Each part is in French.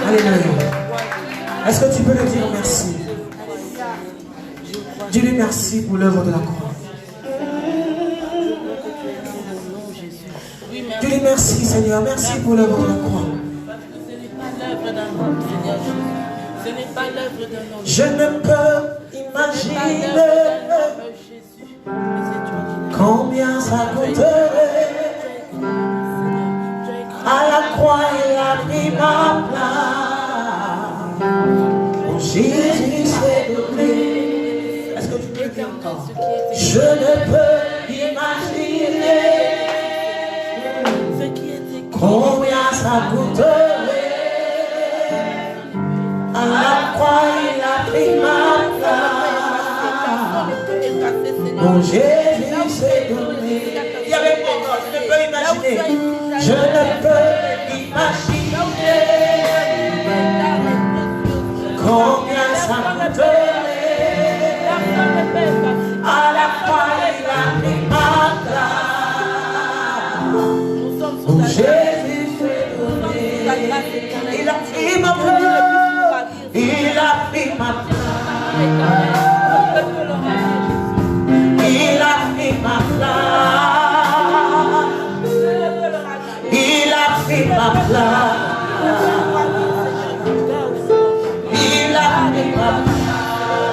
Alléluia. Est-ce que tu peux le dire merci? Dis-lui merci pour l'œuvre de la croix. Dis-lui merci Seigneur, merci pour l'œuvre de la croix. Je ne peux imaginer combien ça coûterait. À la croix il a pris ma place. Mon Jésus s'est donné. Est-ce que tu peux dire encore? Je ne peux imaginer combien ça coûterait. À la croix il a pris ma place. Mon Jésus s'est donné. Il y avait encore, je ne peux imaginer. Je ne peux imaginer combien ça coûterait. À la croix il a pris ma place. Mon Jésus s'est donné. Il a pris ma place. Il a pris ma place. Il a pris ma place. Il a pris ma place. Il a pris ma place.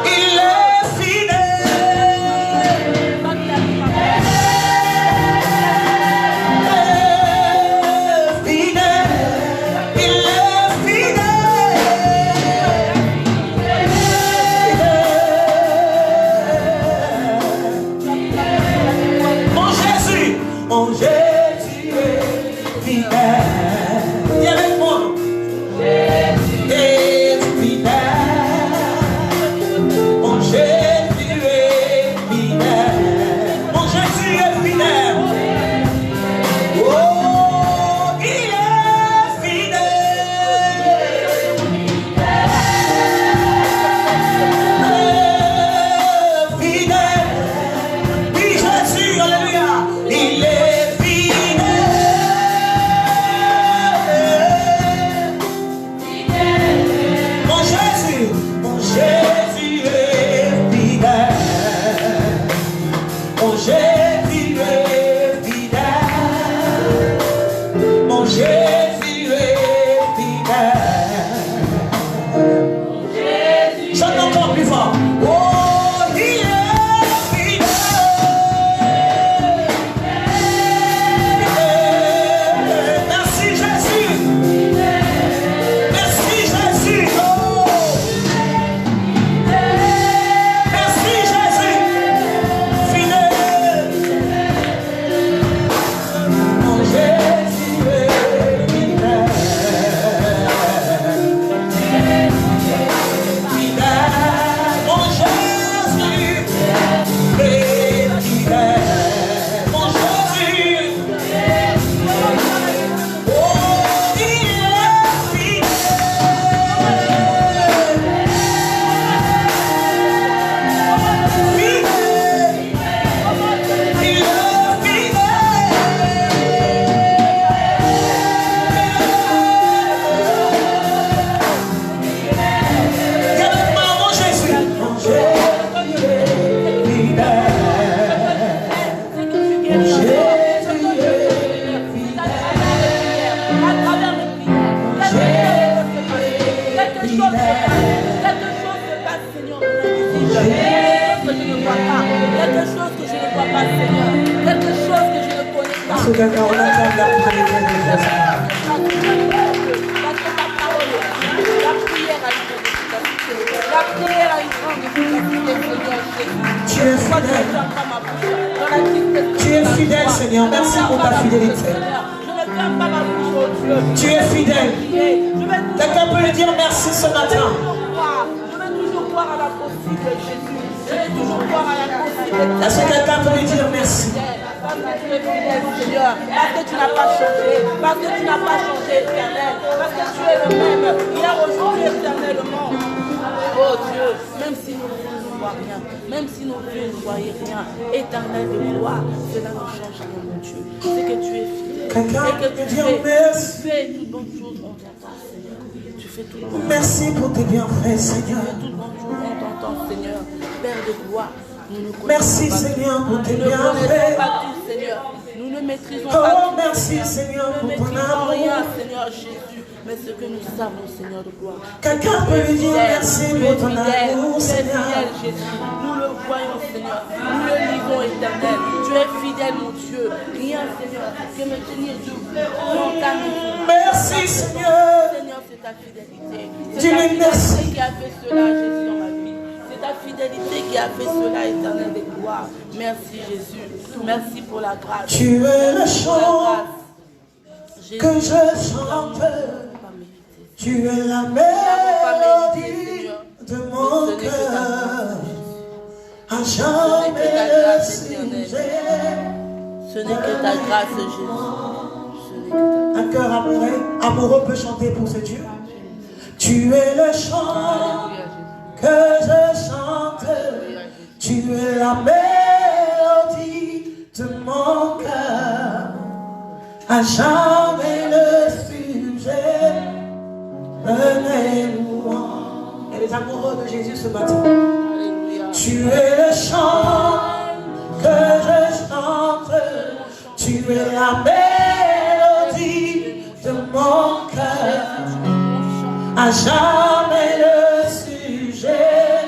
Il est fidèle. Fidèle. Il est fidèle. Mon Jésus est fidèle. Dis avec moi. Jésus est fidèle. Mon Jésus est fidèle. Mon Jésus est fidèle. Oh, il est fidèle. Fidèle. Oui, Jésus, alléluia. Il est fidèle. Mon Jésus est fidèle. Mon Jésus est fidèle. Mon Jésus est fidèle. Chante encore plus fort. Oh, il est fidèle. Merci Jésus. Merci Jésus. Oh. Merci Jésus. Fidèle. Mon Jésus est fidèle. Fidèle. Mon Jésus est fidèle. Mon Jésus. Oh, il est fidèle. Est-ce que quelqu'un entend la prière de Jésus? Tu es fidèle. Tu es fidèle, Seigneur. Merci pour ta fidélité. Tu es fidèle. Quelqu'un peut lui dire merci ce matin. Je vais toujours croire à la possible Jésus. Je vais toujours croire à la possible. Est-ce que quelqu'un peut lui dire merci? Parce que tu es fidèle, Seigneur. Parce que tu n'as pas changé. Parce que tu n'as pas changé, éternel. Parce que tu es le même. Hier, aujourd'hui, éternellement. Oh Dieu, même si nos vies ne voient rien, même si nos vies ne voient rien, éternel de gloire, cela ne change rien, mon Dieu. C'est que tu es fidèle. Quelqu'un et que peut tu dire fais, merci. tu fais toutes bonnes choses envers toi, Seigneur. fais tout le monde. Merci pour tes bienfaits, Seigneur. Tout le monde dans ton Seigneur. Père de gloire. Nous ne Merci, connaissons pas Seigneur, tout. pour tes Nous ne connaissons bienfaits. pas tout, Seigneur. Nous ne maîtrisons Oh, pas tout. merci, Seigneur, Nous ne pour ton maîtrisons amour. rien, Seigneur Jésus. Mais ce que nous savons, Seigneur de gloire. Quelqu'un peut lui dire merci Tu es pour ton fidèle, amour, tu es Seigneur. fidèle, Jésus. Nous le voyons, Seigneur. Nous le vivons, éternel. Tu es fidèle, mon Dieu. Rien, Seigneur, que me tenir debout dans ta maison. Merci, Seigneur. Seigneur, c'est ta fidélité. C'est Dis-lui ta merci. fidélité qui a fait cela, Jésus, dans ma vie. C'est ta fidélité qui a fait cela, éternel de gloire. Merci, Jésus. Merci pour la grâce. Tu es le chant Jésus, que je chante. Tu es la mélodie de mon cœur. À jamais le sujet. ce n'est que ta grâce, Jésus. Un cœur amoureux peut chanter pour ce Dieu. Tu es le chant que je chante. Tu es la mélodie de mon cœur. À jamais le sujet de mes louanges. Et les amoureux de Jésus ce matin. Tu es le chant que je chante. Tu es la mélodie de mon cœur. À jamais le sujet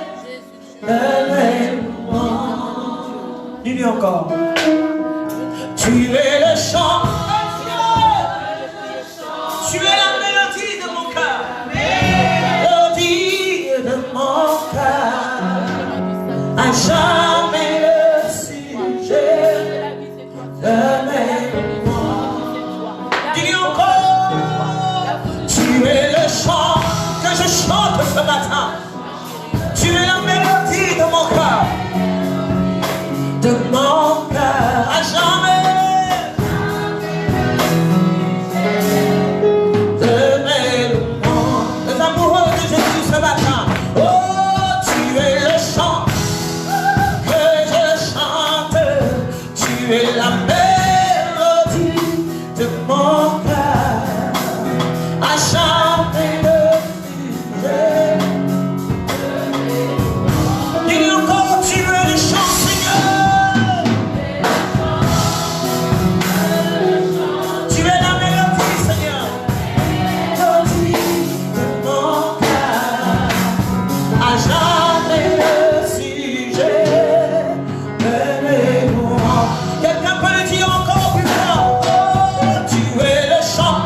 de mes louanges. Dis-lui encore. Tu es le chant. Tu es la mélodie de mon cœur. Mélodie de mon cœur. À jamais le sujet de mes louanges. Dis-lui encore. Tu es le chant que je chante ce matin. Tu es la mélodie de mon cœur. De mon cœur. À jamais. Ce matin, oh, tu es le chant que je chante, tu es la mélodie de mon cœur, à jamais le sujet. Dis encore, tu es le chant, Seigneur. Tu es la mélodie, Seigneur. Mélodie de mon cœur. À jamais le sujet de mes louanges. Quelqu'un peut le dire encore plus fort. Oh, tu es le chant.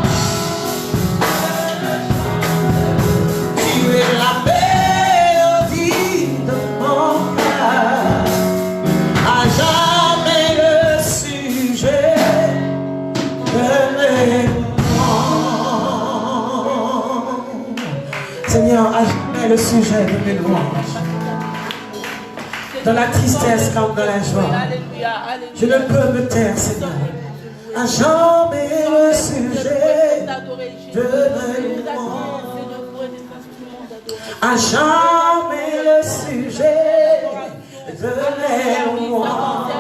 Tu es la mélodie de mon cœur. À jamais le sujet de mes louanges. Seigneur, à jamais le sujet de mes louanges. Dans la tristesse comme dans la joie. Je ne peux me taire, Seigneur. À jamais le sujet de mes louanges. À jamais le sujet de mes louanges.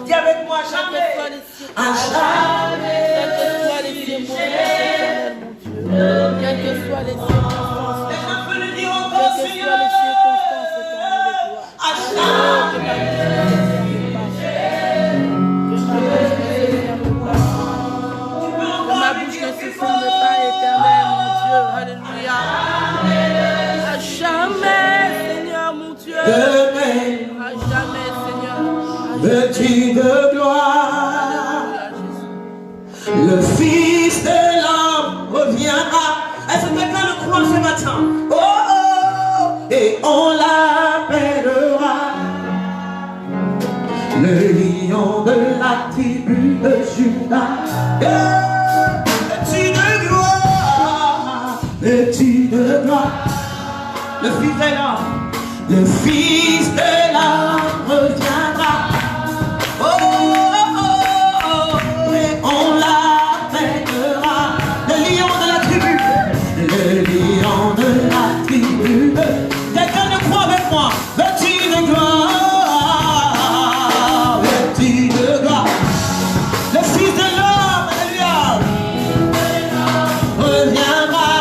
Dis avec moi, jamais. À jamais le sujet. Quelles que soient les circonstances, Et je peux le dire encore, quelles que Seigneur. soient les circonstances, À jamais. que ma bouche ne se ferme pas, éternel, mon Dieu, alléluia. À jamais, Seigneur, mon Dieu. Demain, À jamais, Seigneur. vêtu de gloire, le Fils de l'homme reviendra. Est-ce que quelqu'un le croit ce matin? Oh, oh, et on l'appellera le lion de la tribu de Judas. Vêtu de gloire, vêtu de gloire, le Fils de l'homme, le Fils de l'homme reviendra. Oh, oh, oh, oh, et on l'appellera le lion de la tribu. Le lion de la tribu. Quelqu'un le croit avec moi. Vêtu de gloire, vêtu de gloire. Le Fils de l'homme, alléluia, reviendra.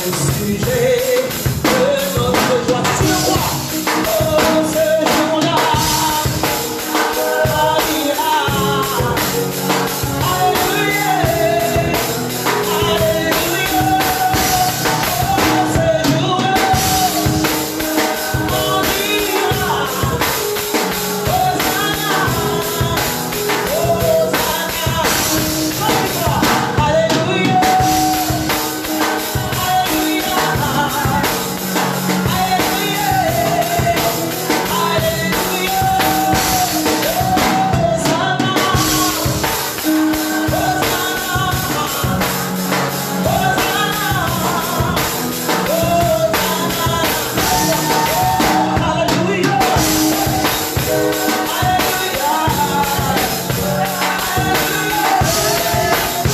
le sujet de notre joie. Tu le crois? Oh, ce jour-là, on dira Alléluia, Alléluia. Oh, ce jour-là, on dira Hosanna, Hosanna.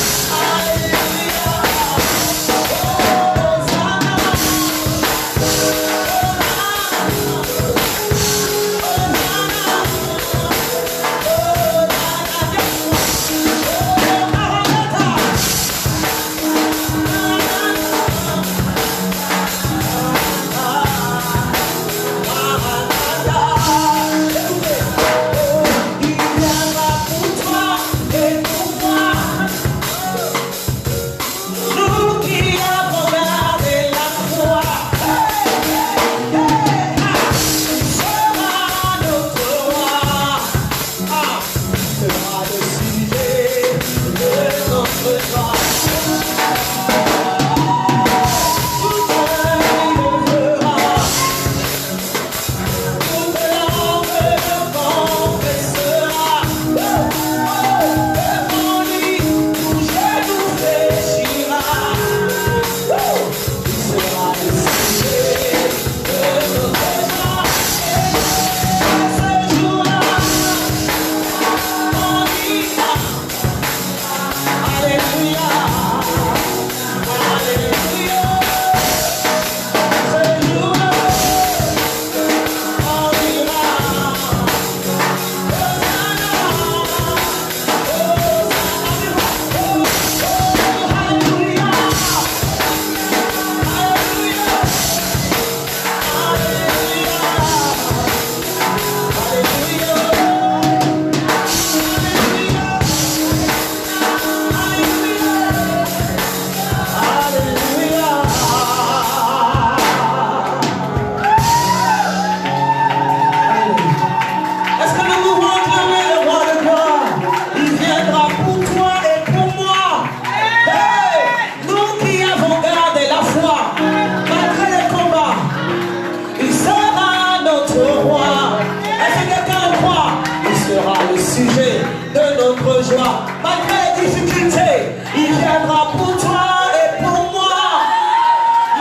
Alléluia, malgré les difficultés, il viendra pour toi et pour moi.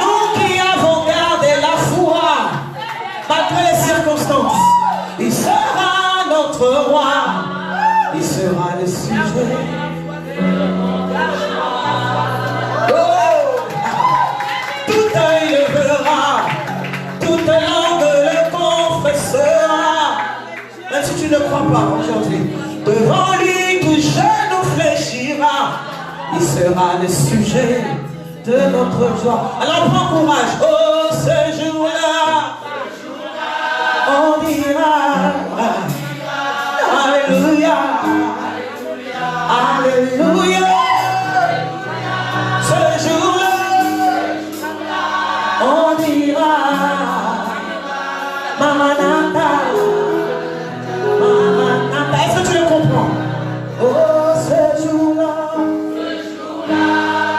Nous qui avons gardé la foi, malgré les circonstances, il sera notre roi, il sera le sujet. Oh, tout œil le verra, toute langue le confessera. Même si tu ne crois pas aujourd'hui, devant lui tout genou fléchira, il sera le sujet de notre joie. Alors prends courage, oh ce jour-là, on dira Alléluia, Alléluia. Ce jour-là, on dira Maranatha. Est-ce que tu le comprends? Oh, ce jour-là,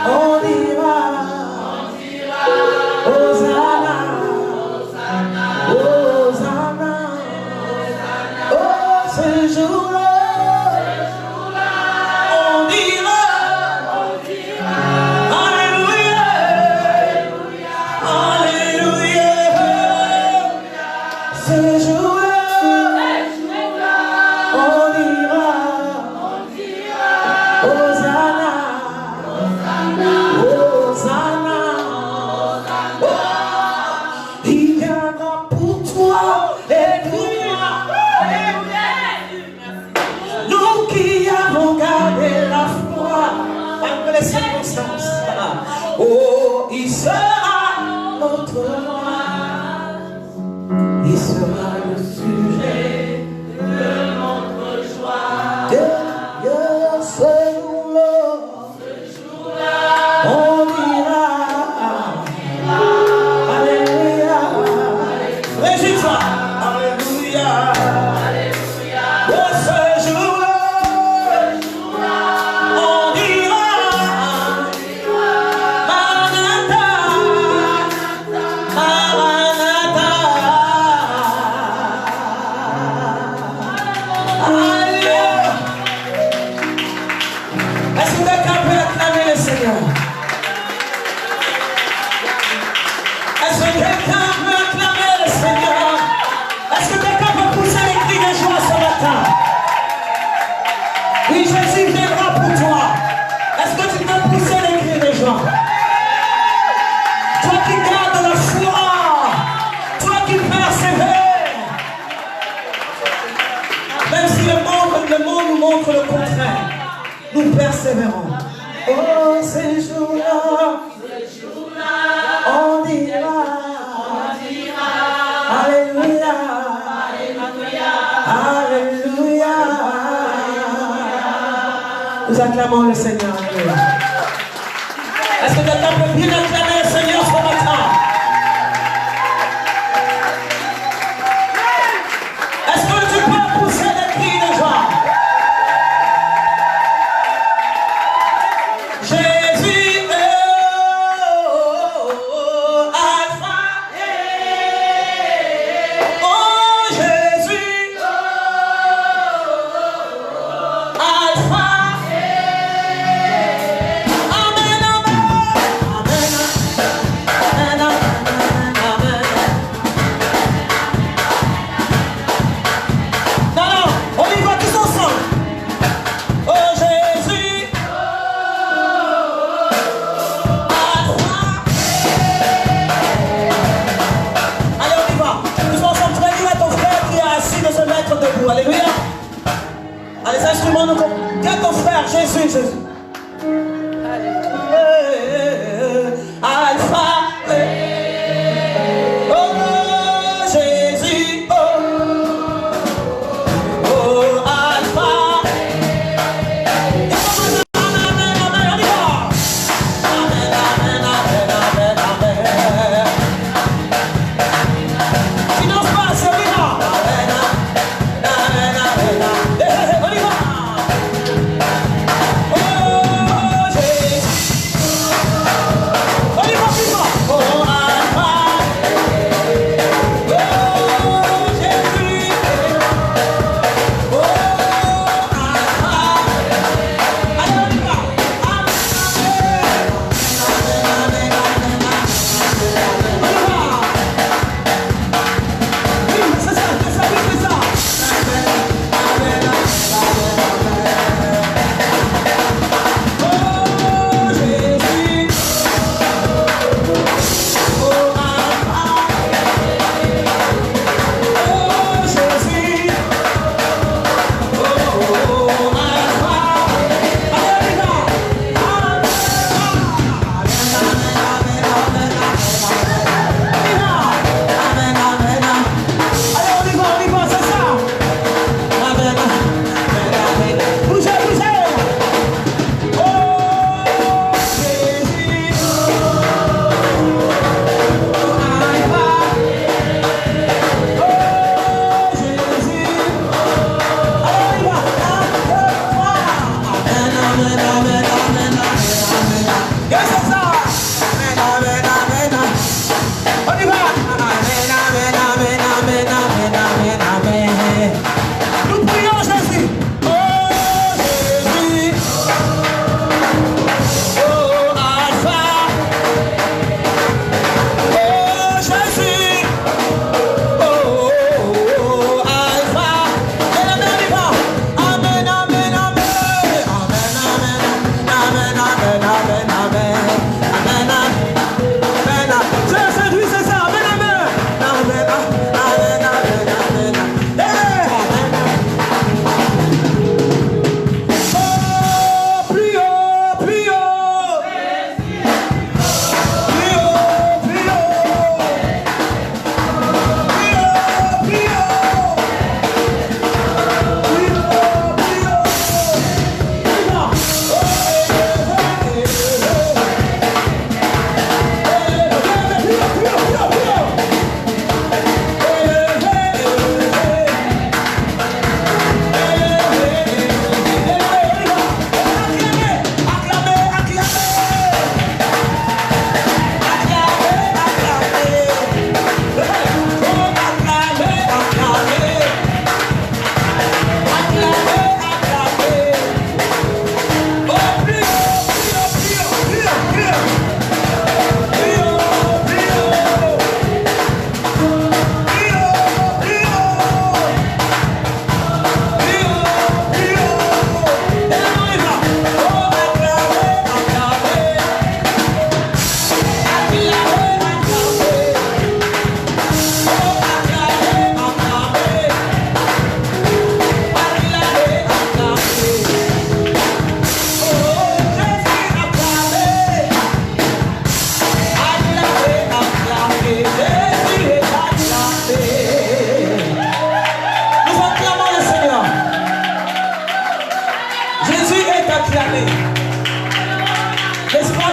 on dira Hosanna, Hosanna. Oh, ce jour-là, on dira Alléluia, Alléluia. Ce jour-là, oh, il sera contre moi, il sera le sujet de notre joie. D'ailleurs, ce jour-là, on dira Alléluia. Réjouis-toi. Alléluia. Oh, ce jour-là, on dira Maranatha, Maranatha. Alléluia. Est-ce que quelqu'un peut acclamer le Seigneur? Est-ce que quelqu'un peut acclamer le Seigneur? Est-ce que quelqu'un peut pousser les cris de joie ce matin? Oui, Jésus viendra pour toi. Est-ce que tu peux pousser les cris de joie? Toi qui gardes la foi, toi qui persévères, même si le monde nous montre le contraire, nous persévérons. Oh, ces jours-là, on dira Alléluia, Alléluia. Nous acclamons le Seigneur. Alléluia. Est-ce que quelqu'un peut bien acclamer le Seigneur ce matin? Est-ce que tu peux pousser des cris de joie? Jésus est Alpha. Oh Jésus, Alpha. Amen, amen, amen, amen, amen. Non, non, on y va tous ensemble. Oh Jésus, Alpha. Allez, on y va. Tous ensemble, tu vas dire à ton frère qui est assis de se mettre debout. Alléluia. Allez, les instruments, nous dis à ton frère, Jésus, Jésus. Alpha. Oh, Jésus. Oh, Alpha. Amen, amen, amen, on y va. Amen, amen, amen, amen, amen. Silence pas, c'est lui là. Amen, amen, amen, amen. On y va. Oh,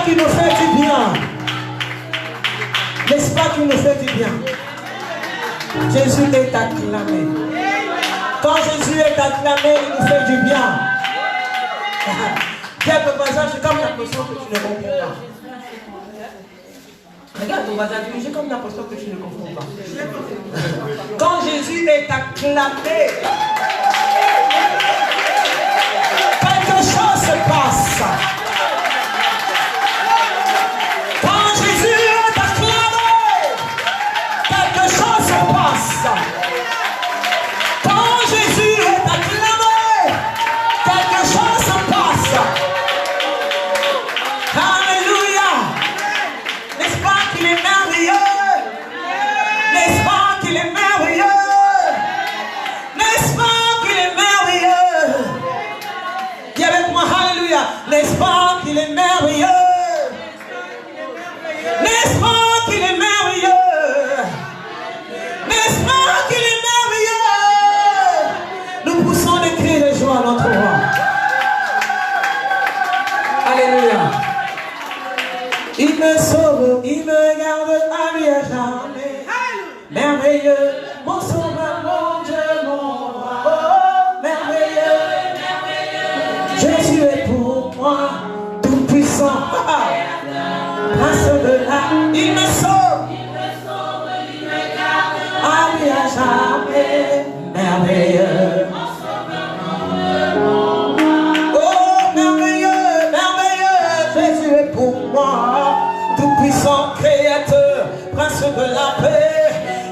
qu'il nous fait du bien? N'est-ce pas qu'il nous fait du bien? Jésus est acclamé. Quand Jésus est acclamé, il nous fait du bien. Regarde ton voisin, j'ai comme l'impression que tu ne comprends pas. Regarde ton voisin, j'ai comme l'impression que tu ne comprends pas. Quand Jésus est acclamé, quelque chose se passe. Quand Jésus est acclamé, quelque chose se passe. Quand Jésus est acclamé, quelque chose se passe. Alléluia. N'est-ce pas qu'il est merveilleux? N'est-ce pas qu'il est merveilleux? N'est-ce pas qu'il est merveilleux? Dis avec moi, alléluia. N'est-ce pas qu'il est merveilleux? N'est-ce pas qu'il est merveilleux? N'est-ce pas qu'il est merveilleux? Nous poussons des cris de joie à notre roi. Alléluia. Il me sauve, il me garde à lui à jamais. Merveilleux, mon sauveur, mon Dieu, mon roi. Oh, merveilleux, merveilleux. Jésus est pour moi, tout puissant. Grâce de là, il me sauve, il me garde à lui à jamais. Merveilleux, mon sauveur, mon Dieu, mon roi. Oh, merveilleux, merveilleux, Jésus est pour moi, tout puissant créateur, prince de la paix.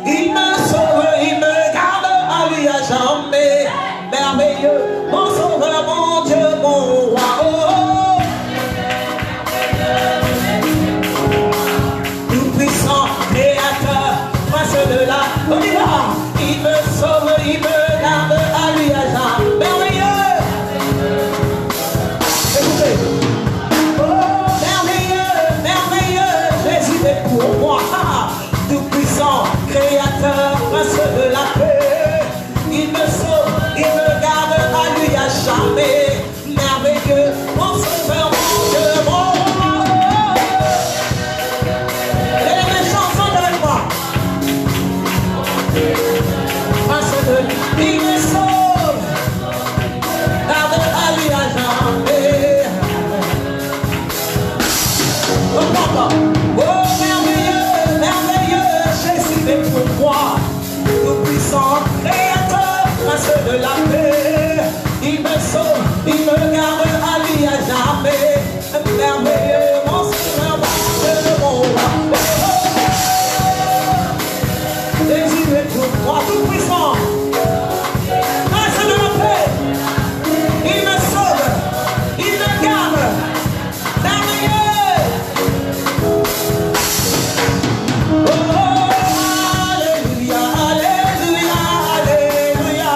Il me sauve, il me garde à lui à jamais. Merveilleux, mon sauveur, mon Dieu, mon roi. Oh, tout puissant créateur, prince de la paix. Il me sauve, il me garde à lui à jamais. Merveilleux. Écoutez. Oh, merveilleux, merveilleux, Jésus est pour moi, tout puissant, créateur, prince de la paix. Il me sauve, il me garde à lui à jamais. Merveilleux, mon sauveur, mon Dieu, mon roi. Et les chansons avec moi. Prince de il me sauve, garde à lui à jamais. Oh, merveilleux, merveilleux, Jésus est pour moi, tout puissant, créateur, prince de la paix. Il me sauve, il me garde à lui à jamais. Merveilleux, mon Seigneur, mon Dieu, mon roi. Jésus est pour moi, tout puissant, prince de la paix. Il me sauve, il me garde. Merveilleux. Oh, alléluia, alléluia, alléluia.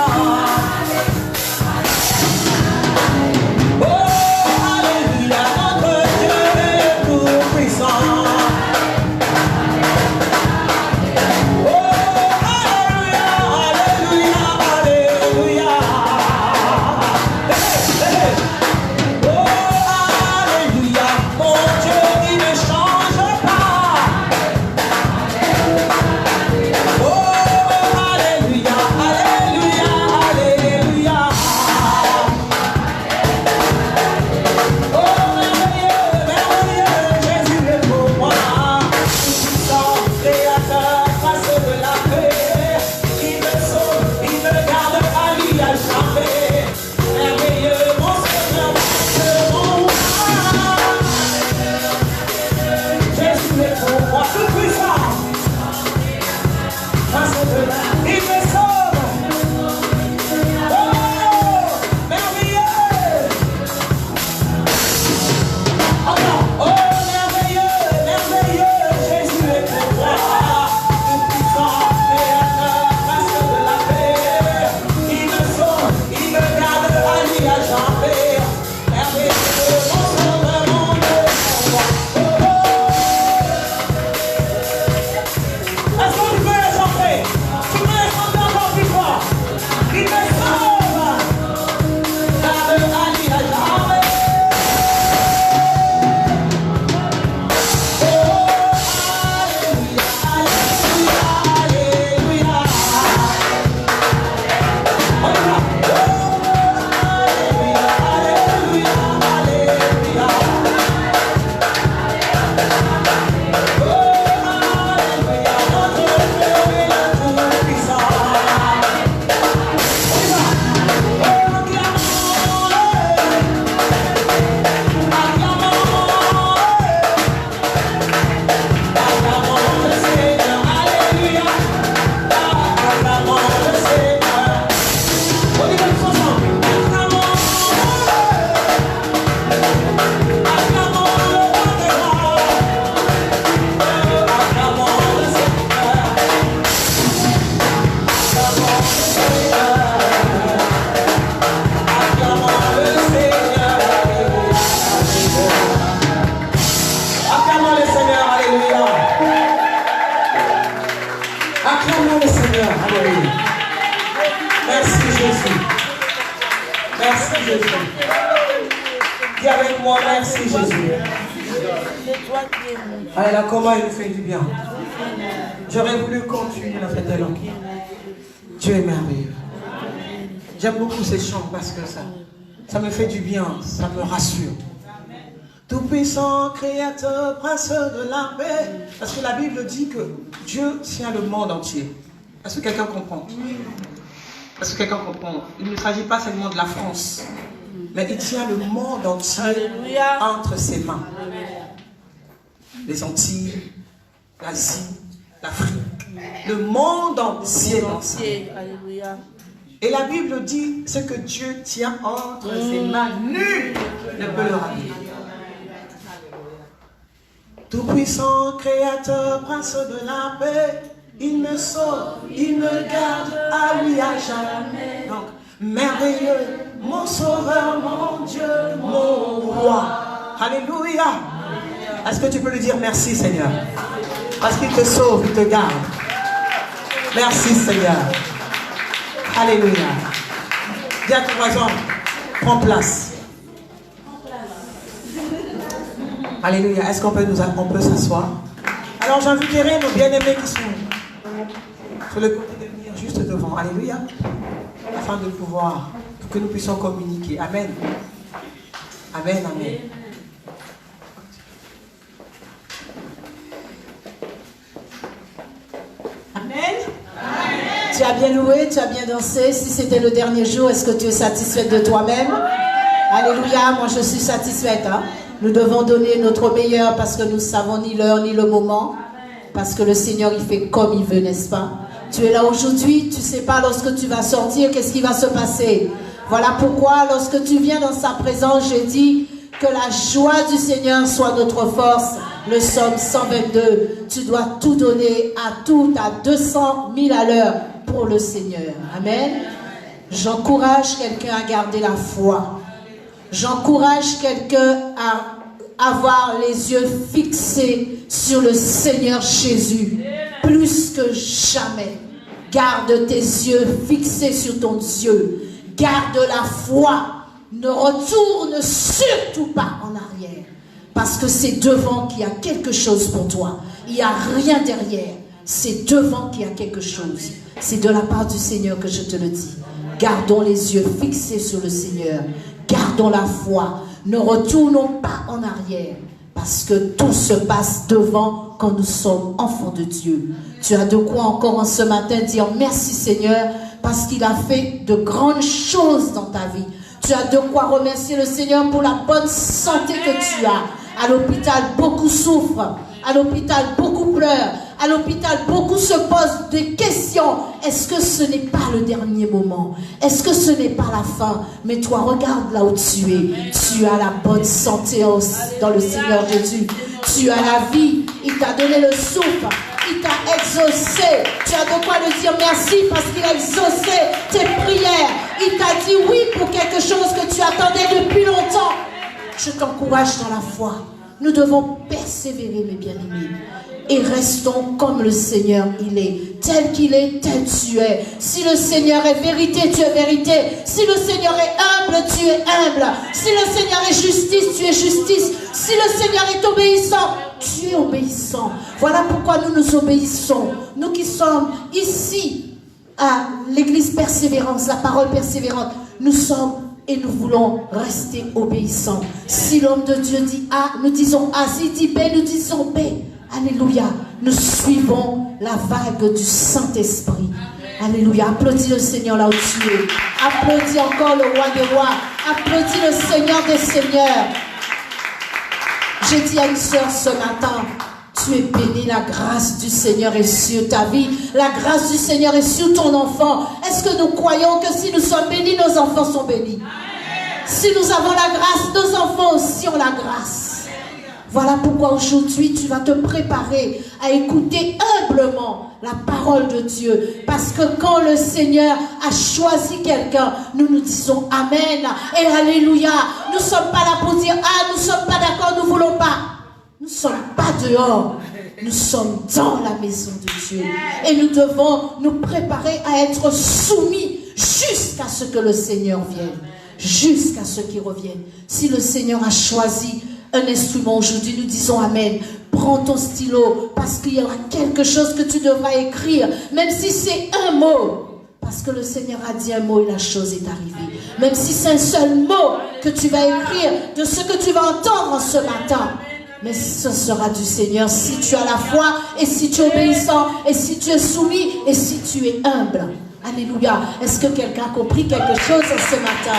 Jésus. Merci Jésus. Dis avec moi, merci Jésus. Ah, là, comment il nous fait du bien. J'aurais voulu continuer la fête de l'homme. Dieu est merveilleux. J'aime beaucoup ces chants parce que ça me fait du bien, ça me rassure. Tout-puissant, créateur, prince de la paix. Parce que la Bible dit que Dieu tient le monde entier. Est-ce que quelqu'un comprend? Est-ce que quelqu'un comprend? Il ne s'agit pas seulement de la France, mais il tient le monde entier entre ses mains. Les Antilles, l'Asie, l'Afrique, le monde entier dans sa main. Et la Bible dit, ce que Dieu tient entre ses mains, nul ne peut le ramener. Tout-puissant, créateur, prince de la paix, il me sauve, il me garde à lui à jamais. Donc, merveilleux, mon sauveur, mon Dieu, mon roi. Alléluia. Est-ce que tu peux lui dire merci Seigneur? Parce qu'il te sauve, il te garde. Merci Seigneur. Alléluia. Dis à ton voisin, prends place. Alléluia. Est-ce qu'on peut s'asseoir? Alors j'inviterai nos bien-aimés qui sont sur le côté de venir juste devant. Alléluia. Afin de pouvoir, pour que nous puissions communiquer. Amen. Amen, amen. Tu as bien loué, tu as bien dansé. Si c'était le dernier jour, est-ce que tu es satisfaite de toi-même? Alléluia, moi je suis satisfaite. Hein? Nous devons donner notre meilleur parce que nous ne savons ni l'heure ni le moment. Parce que le Seigneur, il fait comme il veut, n'est-ce pas? Tu es là aujourd'hui, tu ne sais pas lorsque tu vas sortir, qu'est-ce qui va se passer. Voilà pourquoi, lorsque tu viens dans sa présence, j'ai dit que la joie du Seigneur soit notre force. Le psaume 122, tu dois tout donner à tout, à 200 000 à l'heure pour le Seigneur. Amen. J'encourage quelqu'un à garder la foi. J'encourage quelqu'un à avoir les yeux fixés sur le Seigneur Jésus. Plus que jamais. Garde tes yeux fixés sur ton Dieu. Garde la foi. Ne retourne surtout pas en arrière. Parce que c'est devant qu'il y a quelque chose pour toi. Il n'y a rien derrière. C'est devant qu'il y a quelque chose. C'est de la part du Seigneur que je te le dis. Gardons les yeux fixés sur le Seigneur. Gardons la foi. Ne retournons pas en arrière. Parce que tout se passe devant quand nous sommes enfants de Dieu. Tu as de quoi encore en ce matin dire merci Seigneur parce qu'il a fait de grandes choses dans ta vie. Tu as de quoi remercier le Seigneur pour la bonne santé que tu as. À l'hôpital, beaucoup souffrent. À l'hôpital, beaucoup pleurent. À l'hôpital, beaucoup se posent des questions. Est-ce que ce n'est pas le dernier moment? Est-ce que ce n'est pas la fin? Mais toi, regarde là où tu es. Tu as la bonne santé dans le Seigneur Jésus. Tu as la vie. Il t'a donné le souffle. Il t'a exaucé. Tu as de quoi lui dire merci parce qu'il a exaucé tes prières. Il t'a dit oui pour quelque chose que tu attendais depuis longtemps. Je t'encourage dans la foi. Nous devons persévérer, mes bien-aimés. Et restons comme le Seigneur, il est. Tel qu'il est, tel tu es. Si le Seigneur est vérité, tu es vérité. Si le Seigneur est humble, tu es humble. Si le Seigneur est justice, tu es justice. Si le Seigneur est obéissant, tu es obéissant. Voilà pourquoi nous nous obéissons. Nous qui sommes ici à l'église Persévérance, la parole persévérante, nous sommes et nous voulons rester obéissants. Si l'homme de Dieu dit A, nous disons A. S'il dit B, nous disons B. Alléluia. Nous suivons la vague du Saint-Esprit. Alléluia. Applaudis le Seigneur là où tu es. Applaudis encore le roi des rois. Applaudis le Seigneur des seigneurs. J'ai dit à une soeur ce matin, tu es bénie, la grâce du Seigneur est sur ta vie. La grâce du Seigneur est sur ton enfant. Est-ce que nous croyons que si nous sommes bénis, nos enfants sont bénis? Si nous avons la grâce, nos enfants aussi ont la grâce. Voilà pourquoi aujourd'hui tu vas te préparer à écouter humblement la parole de Dieu. Parce que quand le Seigneur a choisi quelqu'un, nous nous disons Amen et Alléluia. Nous ne sommes pas là pour dire ah, nous ne sommes pas d'accord, nous ne voulons pas. Nous ne sommes pas dehors. Nous sommes dans la maison de Dieu. Et nous devons nous préparer à être soumis juste jusqu'à ce que le Seigneur vienne. Jusqu'à ce qu'il revienne. Si le Seigneur a choisi un instrument aujourd'hui, nous disons Amen. Prends ton stylo parce qu'il y aura quelque chose que tu devras écrire, même si c'est un mot. Parce que le Seigneur a dit un mot et la chose est arrivée. Même si c'est un seul mot que tu vas écrire de ce que tu vas entendre ce matin. Mais ce sera du Seigneur si tu as la foi et si tu es obéissant et si tu es soumis et si tu es humble. Alléluia. Est-ce que quelqu'un a compris quelque chose ce matin?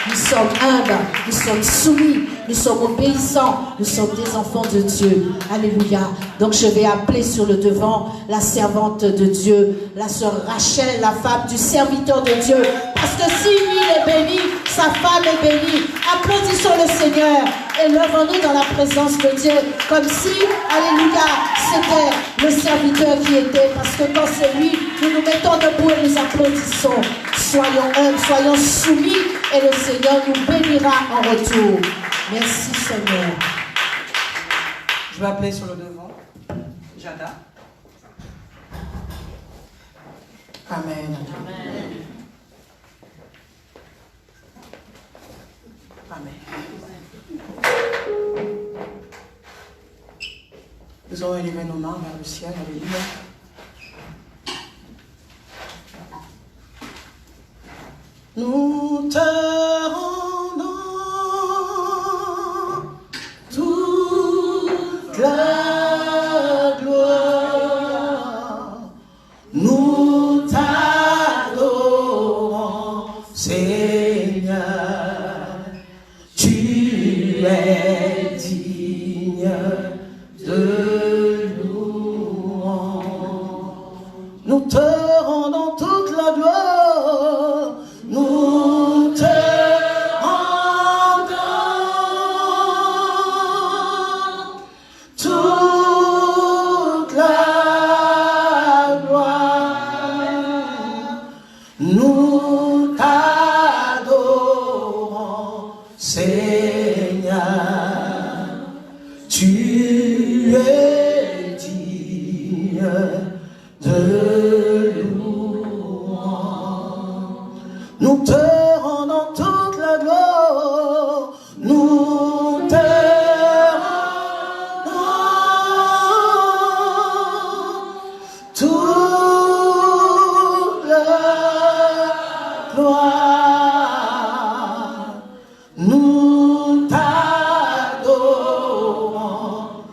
Nous sommes humbles, nous sommes soumis, nous sommes obéissants, nous sommes des enfants de Dieu. Alléluia. Donc je vais appeler sur le devant la servante de Dieu, la sœur Rachel, la femme du serviteur de Dieu. Parce que si lui est béni, sa femme est bénie. Applaudissons le Seigneur et levons-nous dans la présence de Dieu. Comme si, alléluia, c'était le serviteur qui était. Parce que quand c'est lui, nous nous mettons debout et nous applaudissons. Soyons humbles, soyons soumis et le Seigneur nous bénira en retour. Merci Seigneur. Je vais appeler sur le devant. Jada. Amen. Amen. Amen. Nous allons élever nos mains vers le ciel. Alléluia. Nous te rendons toute la gloire. Nous t'adorons, Seigneur. Tu es digne de louange. Nous te rendons toute la gloire. Nous te rendons toute la gloire. Nous t'adorons, Seigneur. Tu es digne de nous te rendons toute la gloire. Nous te rendons toute la gloire. Nous t'adorons,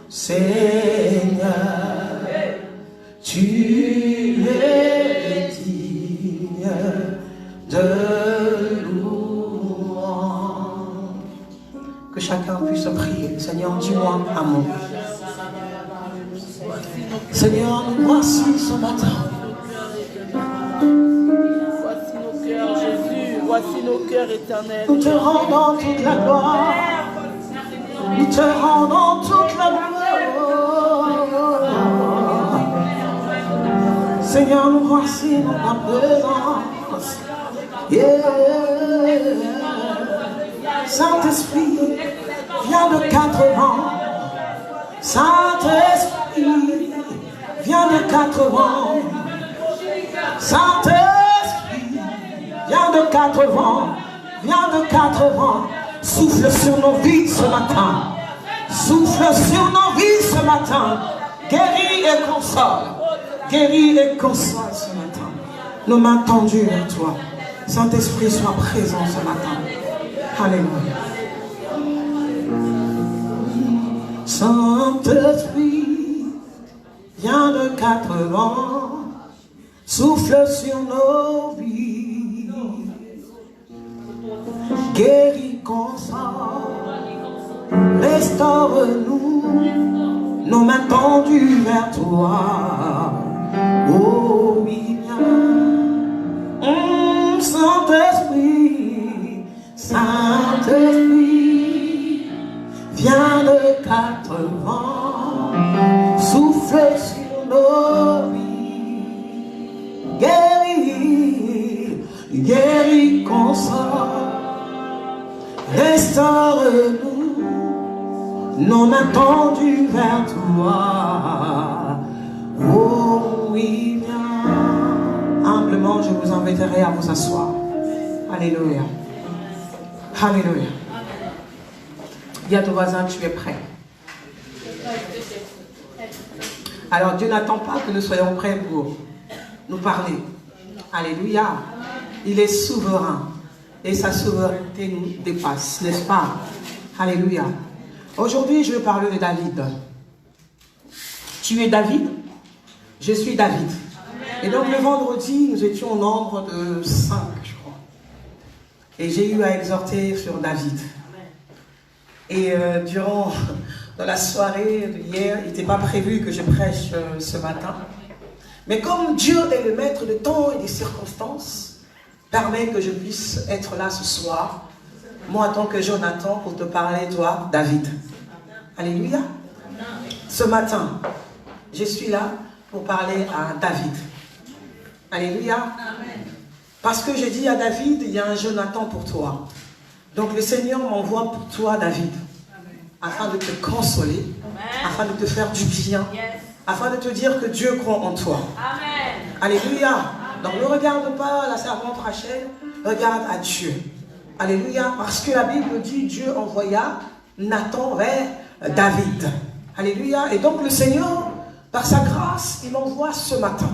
Seigneur. Tu es digne de louange. Que chacun puisse prier. Seigneur, dis-moi un mot. Seigneur, nous voici ce matin. Voici nos cœurs, Jésus. Voici nos cœurs éternels. Nous te rendons toute la gloire. Nous te rendons toute la gloire. Seigneur, nous voici dans ta présence. Yeah. Saint-Esprit, viens de 4 vents. Saint-Esprit, viens de 4 vents. Saint-Esprit, viens de 4 vents. Viens de 4 vents. Souffle sur nos vies ce matin. Souffle sur nos vies ce matin. Guéris et console. Guéris et console ce matin. Nos mains tendues vers toi. Saint-Esprit, sois présent ce matin. Alléluia. Saint-Esprit, viens de 4 vents. Souffle sur nos vies. Guéris, console. Restaure-nous. Nos mains tendues vers toi. Oh oui, Saint-Esprit, Saint-Esprit, viens de 4 vents, souffle sur nos vies, guéris, guéris, console, restaure-nous, nos mains tendues vers toi. Oh oui, viens. Humblement, je vous inviterai à vous asseoir. Alléluia. Alléluia. Dis à ton voisin, tu es prêt. Alors Dieu n'attend pas que nous soyons prêts pour nous parler. Alléluia. Il est souverain. Et sa souveraineté nous dépasse, n'est-ce pas? Alléluia. Aujourd'hui, je vais parler de David. Tu es David? Je suis David. Et donc le vendredi, nous étions au nombre de 5, je crois. Et j'ai eu à exhorter sur David. Et dans la soirée d'hier, il n'était pas prévu que je prêche ce matin. Mais comme Dieu est le maître de temps et des circonstances, permet que je puisse être là ce soir, moi en tant que Jonathan, pour te parler, toi, David. Alléluia. Ce matin, je suis là pour parler à David. Alléluia. Parce que j'ai dit à David, il y a un Jonathan pour toi. Donc le Seigneur m'envoie pour toi, David, afin de te consoler, afin de te faire du bien, afin de te dire que Dieu croit en toi. Alléluia. Donc ne regarde pas la servante Rachel, regarde à Dieu. Alléluia. Parce que la Bible dit, Dieu envoya Nathan vers David. Alléluia. Et donc le Seigneur, par sa grâce, il m'envoie ce matin.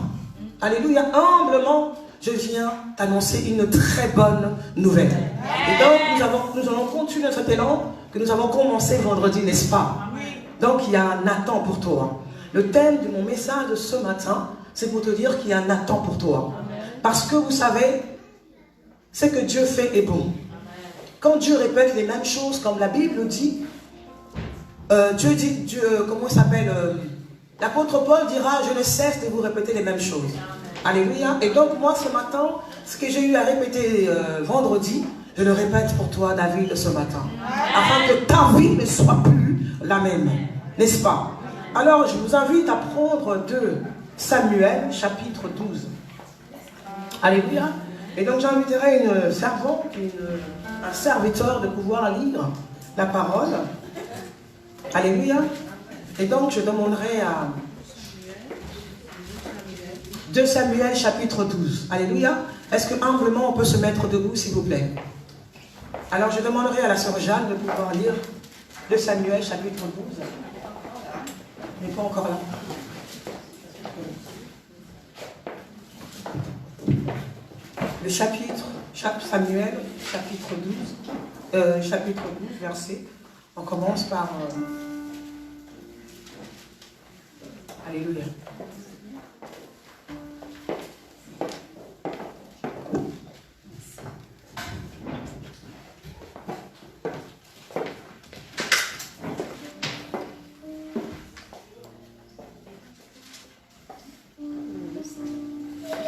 Alléluia. Humblement, je viens t'annoncer une très bonne nouvelle. Et donc nous allons continuer cet élan que nous avons commencé vendredi, n'est-ce pas? Donc il y a un Nathan pour toi. Le thème de mon message de ce matin, c'est pour te dire qu'il y a un Nathan pour toi. Parce que vous savez, ce que Dieu fait est bon. Quand Dieu répète les mêmes choses, comme la Bible dit, comment il s'appelle, l'apôtre Paul dira, je ne cesse de vous répéter les mêmes choses. Alléluia. Et donc moi ce matin, ce que j'ai eu à répéter vendredi, je le répète pour toi, David, ce matin. Afin que ta vie ne soit plus la même. N'est-ce pas? Alors je vous invite à prendre 2 Samuel, chapitre 12. Alléluia. Et donc j'inviterai une servante, un serviteur de pouvoir lire la parole. Alléluia. Et donc je demanderai à 2 Samuel, chapitre 12. Alléluia. Est-ce que humblement on peut se mettre debout, s'il vous plaît? Alors je demanderai à la sœur Jeanne de pouvoir lire 2 Samuel, chapitre 12. Elle n'est pas encore là. Le chapitre Samuel, chapitre 12, verset. On commence par... Alléluia.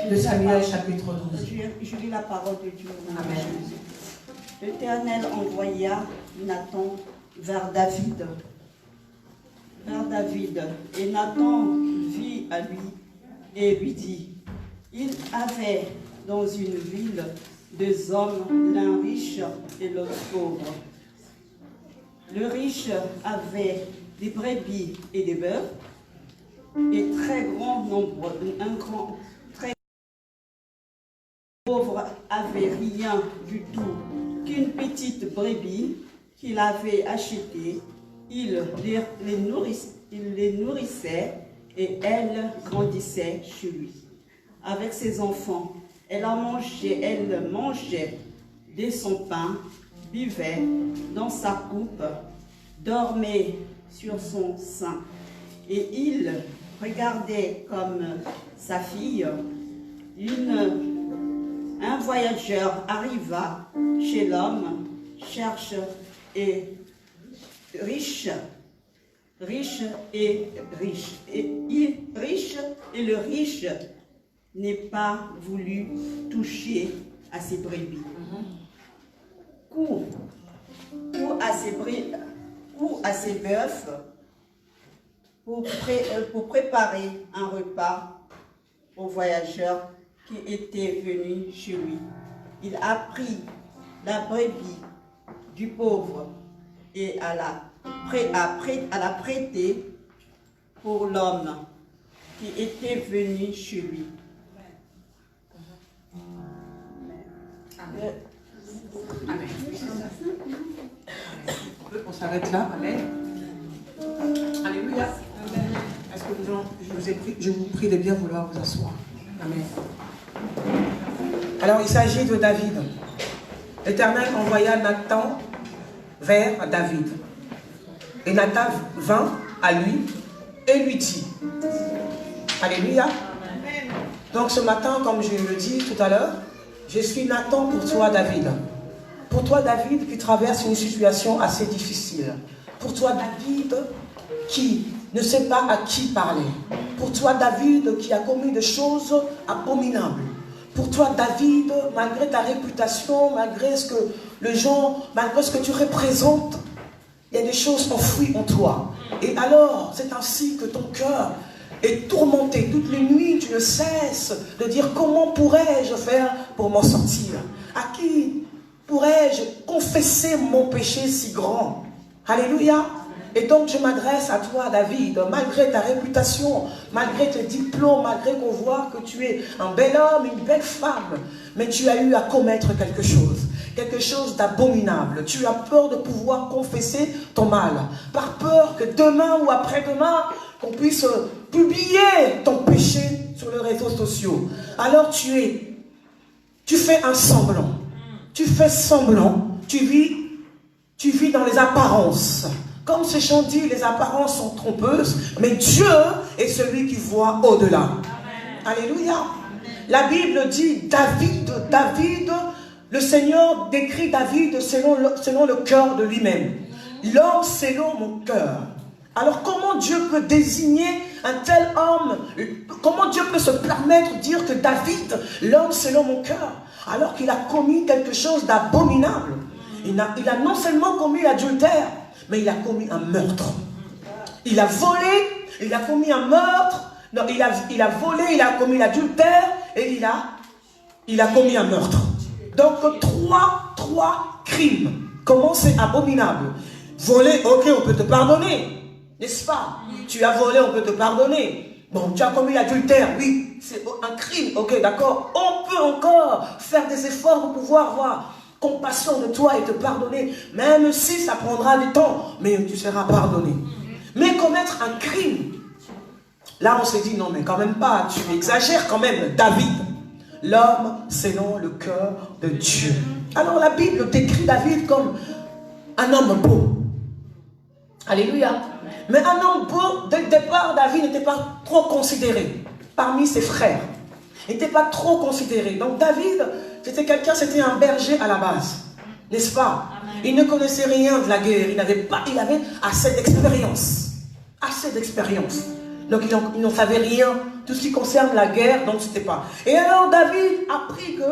De Samuel, chapitre 12. Je lis la parole de Dieu. Amen. L'Éternel envoya Nathan vers David. Et Nathan vit à lui et lui dit, il avait dans une ville 2 hommes, l'un riche et l'autre pauvre. Le riche avait des brebis et des bœufs, et très grand nombre, très pauvre avait rien du tout qu'une petite brebis qu'il avait achetée. Il les nourrissait et elle grandissait chez lui. Avec ses enfants, elle mangeait de son pain, buvait dans sa coupe, dormait sur son sein. Et il regardait comme sa fille. Un voyageur arriva chez l'homme, riche et le riche n'est pas voulu toucher à ses brebis. Ou à ses bœufs pour préparer un repas au voyageur qui était venu chez lui. Il a pris la brebis du pauvre et à la prêter pour l'homme qui était venu chez lui. Amen. On s'arrête là. Amen. Alléluia. Est-ce que je vous prie de bien vouloir vous asseoir. Amen. Alors il s'agit de David. L'Éternel envoya Nathan vers David. Et Nathan vint à lui et lui dit. Alléluia. Donc ce matin, comme je le dis tout à l'heure, je suis Nathan pour toi David. Pour toi David qui traverse une situation assez difficile. Pour toi David qui ne sait pas à qui parler. Pour toi David qui a commis des choses abominables. Pour toi David, malgré ta réputation, malgré ce que les gens, malgré ce que tu représentes, il y a des choses enfouies en toi. Et alors, c'est ainsi que ton cœur est tourmenté. Toutes les nuits, tu ne cesses de dire comment pourrais-je faire pour m'en sortir? À qui pourrais-je confesser mon péché si grand? Alléluia. Et donc je m'adresse à toi David, malgré ta réputation, malgré tes diplômes, malgré qu'on voit que tu es un bel homme, une belle femme, mais tu as eu à commettre quelque chose d'abominable. Tu as peur de pouvoir confesser ton mal, par peur que demain ou après-demain, qu'on puisse publier ton péché sur les réseaux sociaux. Alors tu fais un semblant, tu fais semblant, tu vis dans les apparences. Comme ce chant dit, les apparences sont trompeuses, mais Dieu est celui qui voit au-delà. Alléluia. La Bible dit David, le Seigneur décrit David selon le cœur de lui-même. L'homme selon mon cœur. Alors comment Dieu peut désigner un tel homme? Comment Dieu peut se permettre de dire que David, l'homme selon mon cœur, alors qu'il a commis quelque chose d'abominable? Il a non seulement commis l'adultère, mais il a commis un meurtre. Il a volé, il a commis un meurtre. Non, il a volé, il a commis l'adultère et il a commis un meurtre. Donc trois crimes. Comment c'est abominable? Voler, ok, on peut te pardonner, n'est-ce pas? Tu as volé, on peut te pardonner. Bon, tu as commis l'adultère, oui, c'est un crime, ok, d'accord. On peut encore faire des efforts pour pouvoir avoir compassion de toi et te pardonner, même si ça prendra du temps, mais tu seras pardonné. Mais commettre un crime, là on s'est dit non mais quand même pas, tu exagères quand même. David, l'homme selon le cœur de Dieu. Alors la Bible décrit David comme un homme beau. Alléluia. Mais un homme beau, dès le départ, David n'était pas trop considéré parmi ses frères. Il n'était pas trop considéré. Donc David, c'était un berger à la base, n'est-ce pas? Il ne connaissait rien de la guerre, il avait assez d'expérience. Assez d'expérience. Donc il n'en savait rien, tout ce qui concerne la guerre, donc c'était pas. Et alors David apprit que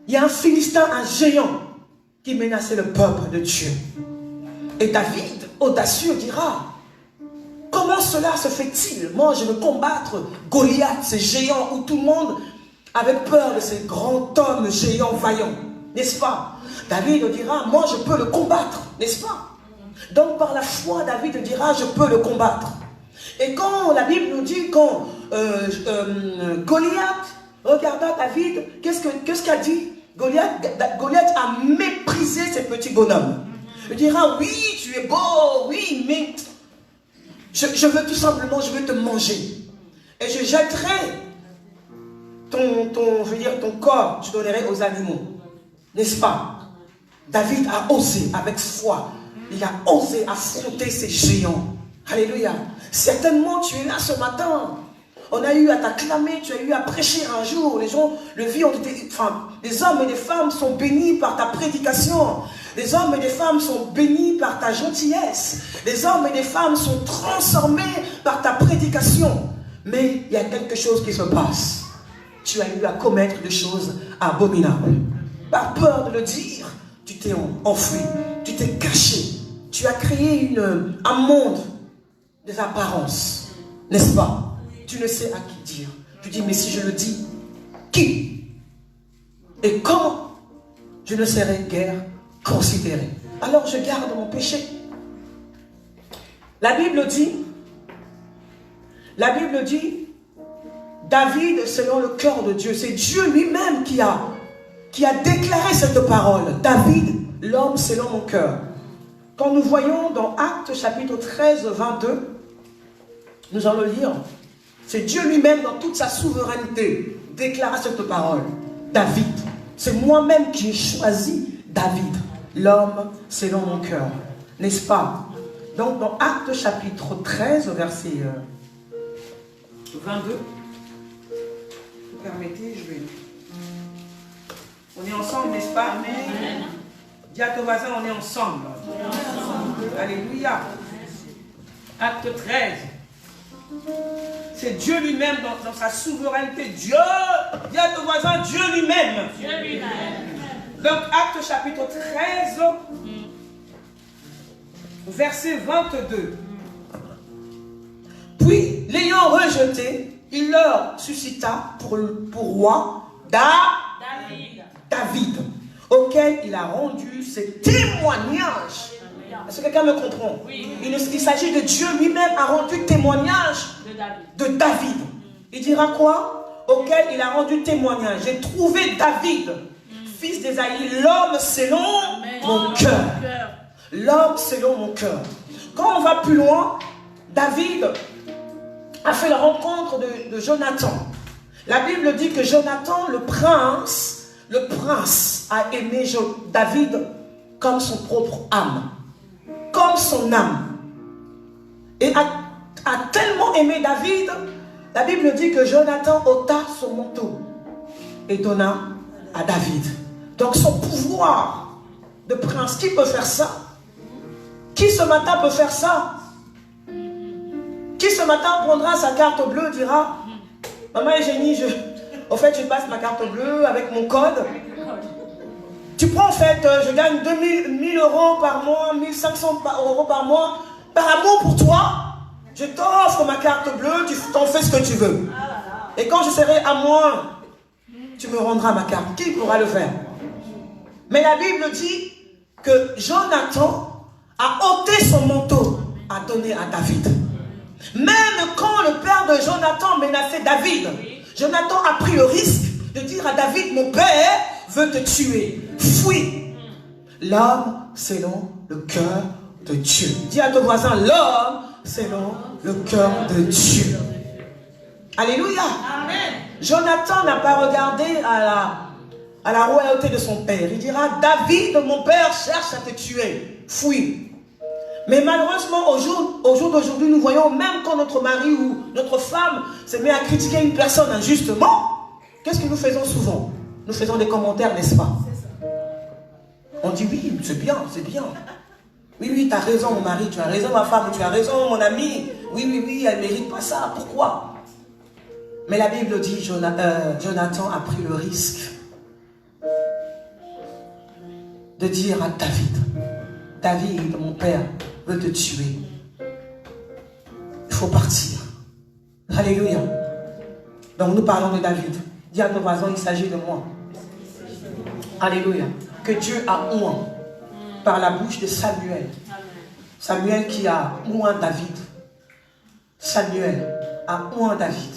il y a un Philistin, un géant, qui menaçait le peuple de Dieu. Et David, audacieux, dira, comment cela se fait-il? Moi je veux combattre Goliath, ce géant où tout le monde avait peur de ce grand homme géant vaillant, n'est-ce pas? David dira, moi je peux le combattre, n'est-ce pas? Donc par la foi, David dira, je peux le combattre. Et quand la Bible nous dit, quand Goliath regarda David, qu'est-ce qu'a dit? Goliath a méprisé ces petits bonhommes. Il dira, oui, tu es beau, oui, mais je veux tout simplement, je veux te manger. Et je jetterai ton corps, tu donnerais aux animaux. N'est-ce pas? David a osé avec foi. Il a osé affronter ces géants. Alléluia. Certainement, tu es là ce matin. On a eu à t'acclamer, tu as eu à prêcher un jour. Les hommes et des femmes sont bénis par ta prédication. Les hommes et des femmes sont bénis par ta gentillesse. Les hommes et des femmes sont transformés par ta prédication. Mais il y a quelque chose qui se passe. Tu as eu à commettre des choses abominables. Par peur de le dire, tu t'es enfui, tu t'es caché. Tu as créé un monde des apparences, n'est-ce pas? Tu ne sais à qui dire. Tu dis, mais si je le dis, qui? Et comment? Je ne serai guère considéré. Alors je garde mon péché. La Bible dit, David selon le cœur de Dieu. C'est Dieu lui-même qui qui a déclaré cette parole. David, l'homme selon mon cœur. Quand nous voyons dans Actes chapitre 13, 22, nous allons le lire. C'est Dieu lui-même dans toute sa souveraineté déclara cette parole. David, c'est moi-même qui ai choisi David, l'homme selon mon cœur. N'est-ce pas? Donc dans Actes chapitre 13, verset 22, vous permettez, je vais... On est ensemble, n'est-ce pas? Amen. Dis à ton voisin, on est ensemble. Alléluia. Acte 13. C'est Dieu lui-même dans sa souveraineté. Dieu, dis à ton voisin, Dieu lui-même. Dieu lui-même. Donc, Acte chapitre 13, verset 22. Puis, l'ayant rejeté, il leur suscita pour roi David, auquel il a rendu ses témoignages. Est-ce que quelqu'un me comprend? Oui. Il s'agit de Dieu lui-même a rendu témoignage de David. Il dira quoi? Auquel il a rendu témoignage. J'ai trouvé David, fils d'Ésaïe, l'homme selon mon cœur. L'homme selon mon cœur. Quand on va plus loin, David a fait la rencontre de Jonathan. La Bible dit que Jonathan, le prince a aimé David comme son propre âme. Comme son âme. Et a tellement aimé David, la Bible dit que Jonathan ôta son manteau et donna à David. Donc son pouvoir de prince, qui peut faire ça? Qui ce matin peut faire ça? Qui ce matin prendra sa carte bleue, dira: Maman Eugénie, au fait je passe ma carte bleue avec mon code. Tu prends en fait, je gagne 1000 euros par mois, 1500 euros par mois. Par amour pour toi, je t'offre ma carte bleue, tu t'en fais ce que tu veux. Et quand je serai à moi, tu me rendras ma carte. Qui pourra le faire? Mais la Bible dit que Jonathan a ôté son manteau, a donné à David. Même quand le père de Jonathan menaçait David, Jonathan a pris le risque de dire à David: mon père veut te tuer. Fuis. L'homme selon le cœur de Dieu. Dis à ton voisin: l'homme selon le cœur de Dieu. Alléluia. Amen. Jonathan n'a pas regardé à la royauté de son père. Il dira: David, mon père, cherche à te tuer. Fuis. Mais malheureusement, au jour d'aujourd'hui, nous voyons, même quand notre mari ou notre femme se met à critiquer une personne injustement, qu'est-ce que nous faisons souvent? Nous faisons des commentaires, n'est-ce pas? On dit: oui, c'est bien, c'est bien. Oui, oui, tu as raison mon mari, tu as raison ma femme, tu as raison mon ami. Oui, elle ne mérite pas ça. Pourquoi? Mais la Bible dit, Jonathan a pris le risque de dire à David: David, mon père, veut te tuer. Il faut partir. Alléluia. Donc nous parlons de David. Dis à ton voisin: il s'agit de moi. Alléluia. Que Dieu a oint par la bouche de Samuel. Samuel qui a oint David. Samuel a oint David.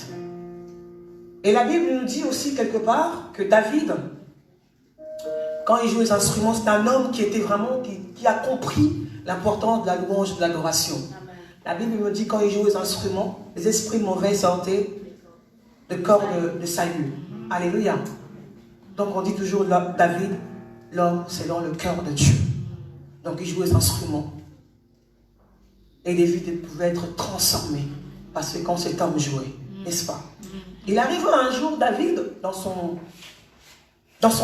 Et la Bible nous dit aussi quelque part que David, quand il joue les instruments, c'est un homme qui était vraiment, qui a compris l'importance de la louange, de l'adoration. La Bible nous dit quand il joue les instruments, les esprits mauvais sortaient du corps de Saül. Alléluia. Donc on dit toujours David, l'homme selon le cœur de Dieu. Donc il jouait les instruments. Et les vies pouvaient être transformées. Parce que quand cet homme jouait, n'est-ce pas? Il arriva un jour, David, dans son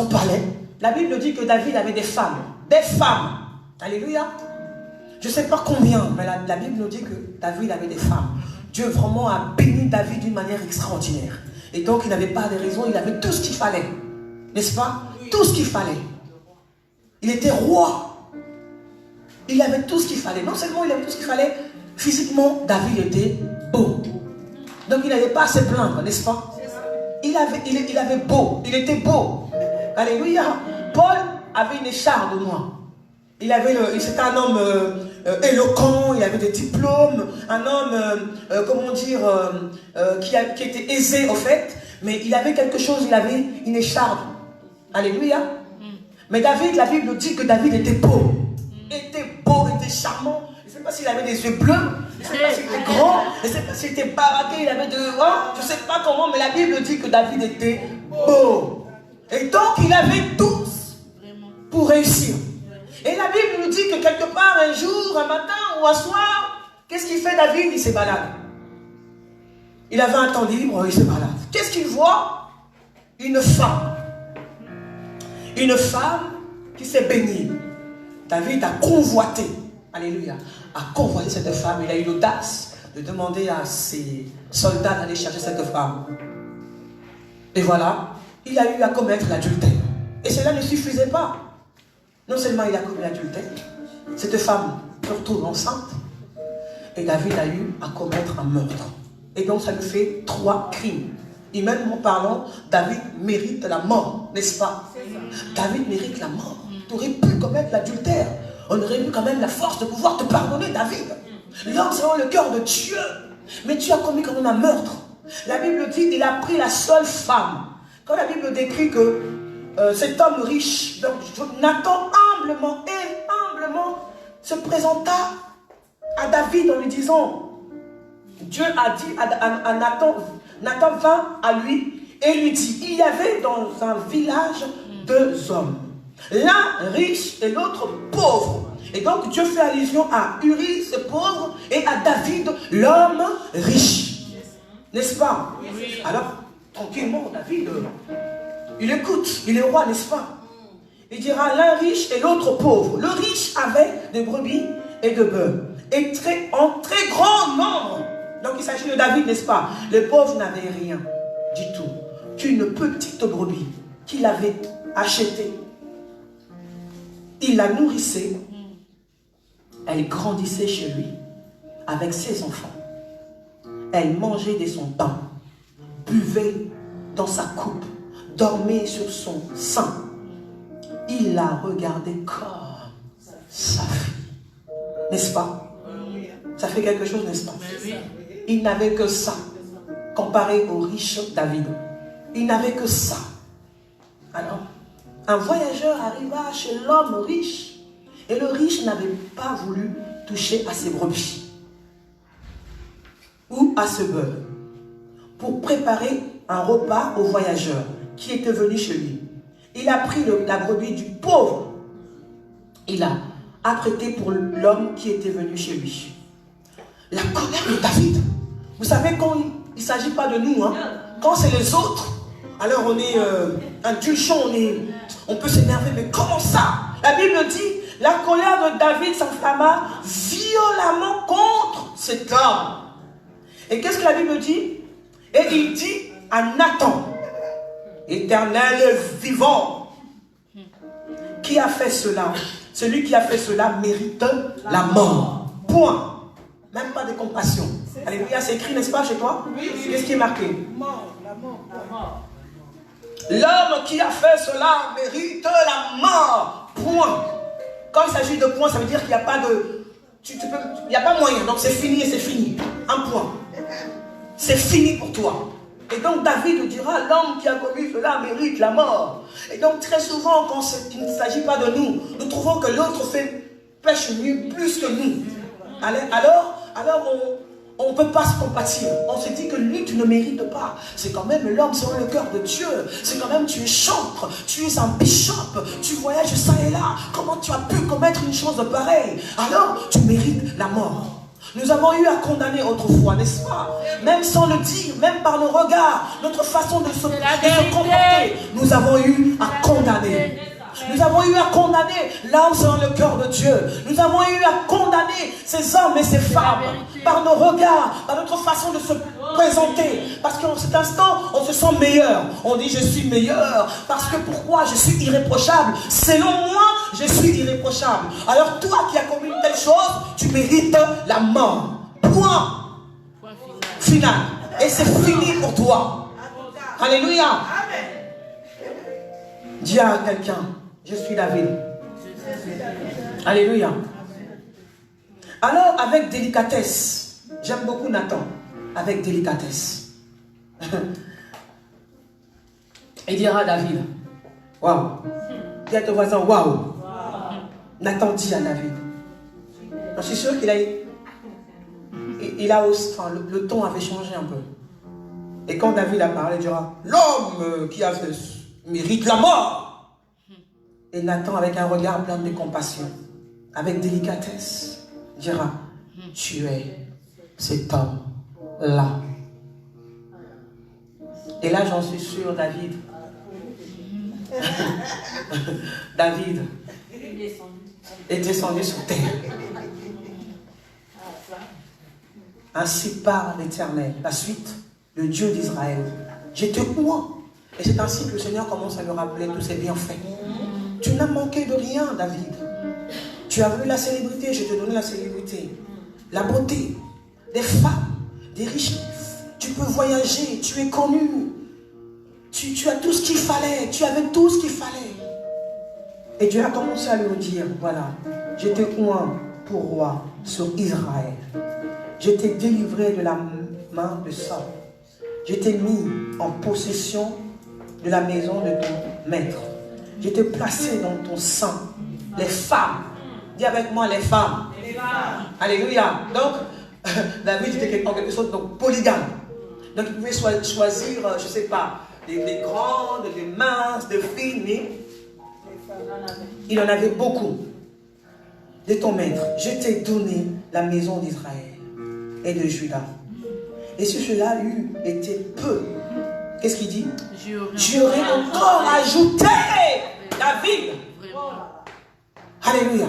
palais. La Bible dit que David avait des femmes. Des femmes. Alléluia. Je ne sais pas combien, mais la Bible nous dit que David avait des femmes. Dieu vraiment a béni David d'une manière extraordinaire. Et donc il n'avait pas de raison, il avait tout ce qu'il fallait. N'est-ce pas? Tout ce qu'il fallait. Il était roi. Il avait tout ce qu'il fallait. Non seulement il avait tout ce qu'il fallait, physiquement, David était beau. Donc il n'avait pas à se plaindre, n'est-ce pas? Il avait beau. Il était beau. Alléluia. Paul avait une écharpe noire. C'était un homme éloquent, il avait des diplômes, un homme, qui était aisé au fait, mais il avait quelque chose, il avait une écharpe Alléluia. Mais David, la Bible nous dit que David était beau, était charmant. Je ne sais pas s'il avait des yeux bleus, je ne sais pas s'il était grand, je ne sais pas s'il était baraqué, il avait de... Oh, je ne sais pas comment, mais la Bible dit que David était beau. Et donc, il avait tous pour réussir. Et la Bible nous dit que quelque part, un jour, un matin ou un soir, qu'est-ce qu'il fait David? Il se balade. Il avait un temps libre, il se balade. Qu'est-ce qu'il voit? Une femme. Une femme qui s'est baignée. David a convoité, alléluia, a convoité cette femme. Il a eu l'audace de demander à ses soldats d'aller chercher cette femme. Et voilà, il a eu à commettre l'adultère. Et cela ne suffisait pas. Non seulement il a commis l'adultère, cette femme se retrouve enceinte. Et David a eu à commettre un meurtre. Et donc ça lui fait 3 crimes. Et même en parlant, David mérite la mort, n'est-ce pas? David mérite la mort. Tu aurais pu commettre l'adultère. On aurait eu quand même la force de pouvoir te pardonner, David. L'homme selon le cœur de Dieu. Mais tu as commis quand même un meurtre. La Bible dit qu'il a pris la seule femme. Quand la Bible décrit que cet homme riche, donc Nathan humblement se présenta à David en lui disant, Dieu a dit à Nathan, Nathan vint à lui et lui dit, il y avait dans un village 2 hommes, l'un riche et l'autre pauvre. Et donc Dieu fait allusion à Uri, ce pauvre, et à David, l'homme riche. N'est-ce pas? Alors, tranquillement, David, il écoute, il est roi, n'est-ce pas? Il dira l'un riche et l'autre pauvre. Le riche avait des brebis et de bœufs, et en très grand nombre. Donc il s'agit de David, n'est-ce pas? Les pauvres n'avaient rien du tout qu'une petite brebis qu'il avait achetée. Il la nourrissait, elle grandissait chez lui avec ses enfants. Elle mangeait de son pain, buvait dans sa coupe, dormait sur son sein. Il la regardait comme sa fille. N'est-ce pas? Ça fait quelque chose, n'est-ce pas? Il n'avait que ça, comparé au riche David. Il n'avait que ça. Alors, un voyageur arriva chez l'homme riche, et le riche n'avait pas voulu toucher à ses brebis ou à ce bœuf pour préparer un repas au voyageur qui était venu chez lui. Il a pris la brebis du pauvre. Il a apprêté pour l'homme qui était venu chez lui. La colère de David. Vous savez, quand il ne s'agit pas de nous, hein, quand c'est les autres, alors on est indulgent, on peut s'énerver. Mais comment ça? La Bible dit, la colère de David s'enflamma violemment contre cet homme. Et qu'est-ce que la Bible dit? Et il dit à Nathan, Éternel vivant, qui a fait cela? Celui qui a fait cela mérite la mort. Point. Même pas de compassion. Alléluia, c'est écrit, n'est-ce pas, chez toi? Oui. Qu'est-ce qui est marqué? Mort, la mort, la mort. L'homme qui a fait cela mérite la mort. Point. Quand il s'agit de point, ça veut dire qu'il n'y a pas de... il n'y a pas moyen. Donc c'est fini et c'est fini. Un point. C'est fini pour toi. Et donc David dira, l'homme qui a commis cela mérite la mort. Et donc très souvent, quand il ne s'agit pas de nous, nous trouvons que l'autre pêche mieux, plus que nous. Alors on ne peut pas se compatir. On se dit que lui, tu ne mérites pas. C'est quand même l'homme selon le cœur de Dieu. C'est quand même, tu es chantre, tu es un bishop, tu voyages ça et là. Comment tu as pu commettre une chose pareille? Alors, tu mérites la mort. Nous avons eu à condamner autrefois, n'est-ce pas? Même sans le dire, même par nos regards, notre façon de se comporter, nous avons eu à condamner. Nous avons eu à condamner l'homme selon le cœur de Dieu. Nous avons eu à condamner ces hommes et ces femmes par nos regards, par notre façon de se présenter. Parce qu'en cet instant, on se sent meilleur. On dit je suis meilleur. Parce que pourquoi? Je suis irréprochable. Selon moi, je suis irréprochable. Alors toi qui as commis une telle chose, tu mérites la mort. Point. Final. Et c'est fini pour toi. Alléluia. Dis à quelqu'un, je suis David. Alléluia. Alors, avec délicatesse, j'aime beaucoup Nathan, avec délicatesse. Il dira à David, Waouh. Dis à ton voisin, waouh. Nathan dit à David. Je suis sûr qu'il a... enfin, le ton avait changé un peu. Et quand David a parlé, il dira, l'homme qui a fait mérite la mort. Et Nathan, avec un regard plein de compassion, avec délicatesse, dira, tu es cet homme-là. Et là, j'en suis sûr, David. David est descendu sur terre. Ainsi parle l'Éternel. La suite, le Dieu d'Israël. J'étais où? Et c'est ainsi que le Seigneur commence à me rappeler tous ses bienfaits. Tu n'as manqué de rien, David. Tu as voulu la célébrité, je te donne la célébrité. La beauté, des femmes, des richesses. Tu peux voyager, tu es connu. Tu as tout ce qu'il fallait, tu avais tout ce qu'il fallait. Et Dieu a commencé à lui dire, voilà, je t'ai oint pour roi sur Israël. Je t'ai délivré de la main de Saul. Je t'ai mis en possession de la maison de ton maître. Je t'ai placé dans ton sein les femmes. Dis avec moi les femmes. Les femmes. Alléluia. Donc, David était en quelque sorte donc, polygame. Donc il pouvait choisir, je ne sais pas, des grandes, des minces, des fines, mais il en avait beaucoup. De ton maître, je t'ai donné la maison d'Israël et de Juda. Et si cela eût été peu, qu'est-ce qu'il dit? J'aurais encore ajouté David. Alléluia.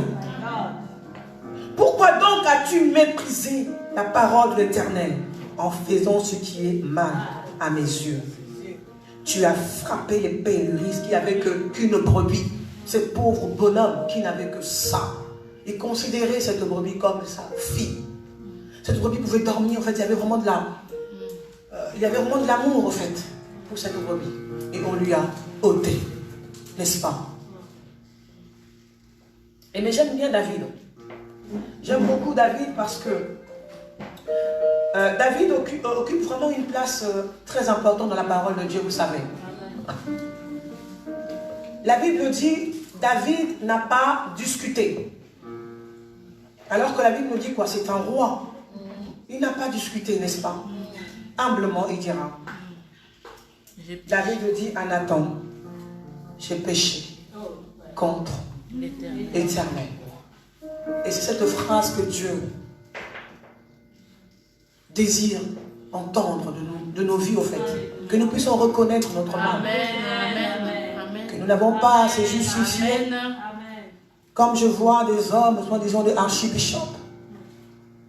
Pourquoi donc as-tu méprisé la parole de l'Éternel en faisant ce qui est mal à mes yeux? Tu as frappé les pénuries qui n'avaient qu'une brebis. Ce pauvre bonhomme qui n'avait que ça. Il considérait cette brebis comme sa fille. Cette brebis pouvait dormir. En fait, il y avait vraiment de l'amour, en fait, pour cette brebis. Et on lui a ôté. N'est-ce pas? Et mais j'aime bien David. J'aime beaucoup David parce que David occupe vraiment une place très importante dans la parole de Dieu, vous savez. La Bible dit, David n'a pas discuté. Alors que la Bible nous dit quoi? C'est un roi. Il n'a pas discuté, n'est-ce pas? Humblement, il dira. David dit à Nathan, j'ai péché contre l'Éternel. Et c'est cette phrase que Dieu désire entendre de nos vies, au fait. Que nous puissions reconnaître notre mal. Que nous n'avons pas à se justifier. Comme je vois des hommes, soit disons des archibishops,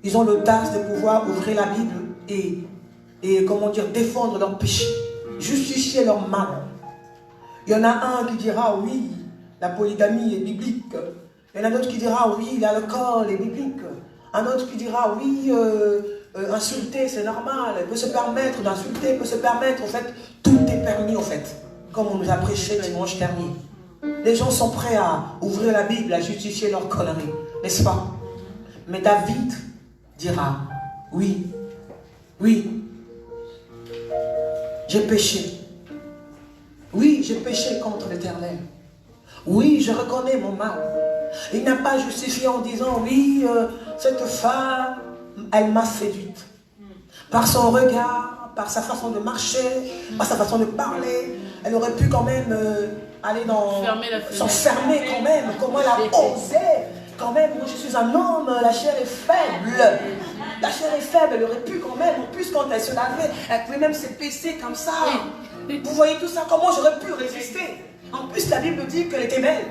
ils ont l'audace de pouvoir ouvrir la Bible et comment dire, défendre leur péché, justifier leur mal. Il y en a un qui dira oui, la polygamie est biblique. Il y en a d'autres qui dira oui, l'alcool est biblique. Un autre qui dira oui, insulter c'est normal, il peut se permettre d'insulter, il peut se permettre, en fait, tout est permis, en fait, comme on nous a prêché dimanche dernier. Les gens sont prêts à ouvrir la Bible, à justifier leurs conneries, n'est-ce pas? Mais David dira, oui, oui, j'ai péché. Oui, j'ai péché contre l'Éternel. Oui, je reconnais mon mal. Il n'a pas justifié en disant, oui, cette femme, elle m'a séduite. Par son regard, par sa façon de marcher, par sa façon de parler, elle aurait pu quand même aller s'enfermer quand même. Comment elle a osé? Quand même, moi je suis un homme, la chair est faible. La chair est faible, elle aurait pu quand même, en plus quand elle se lavait, elle pouvait même s'épaisser comme ça. Vous voyez tout ça, comment j'aurais pu résister? En plus, la Bible dit qu'elle était belle.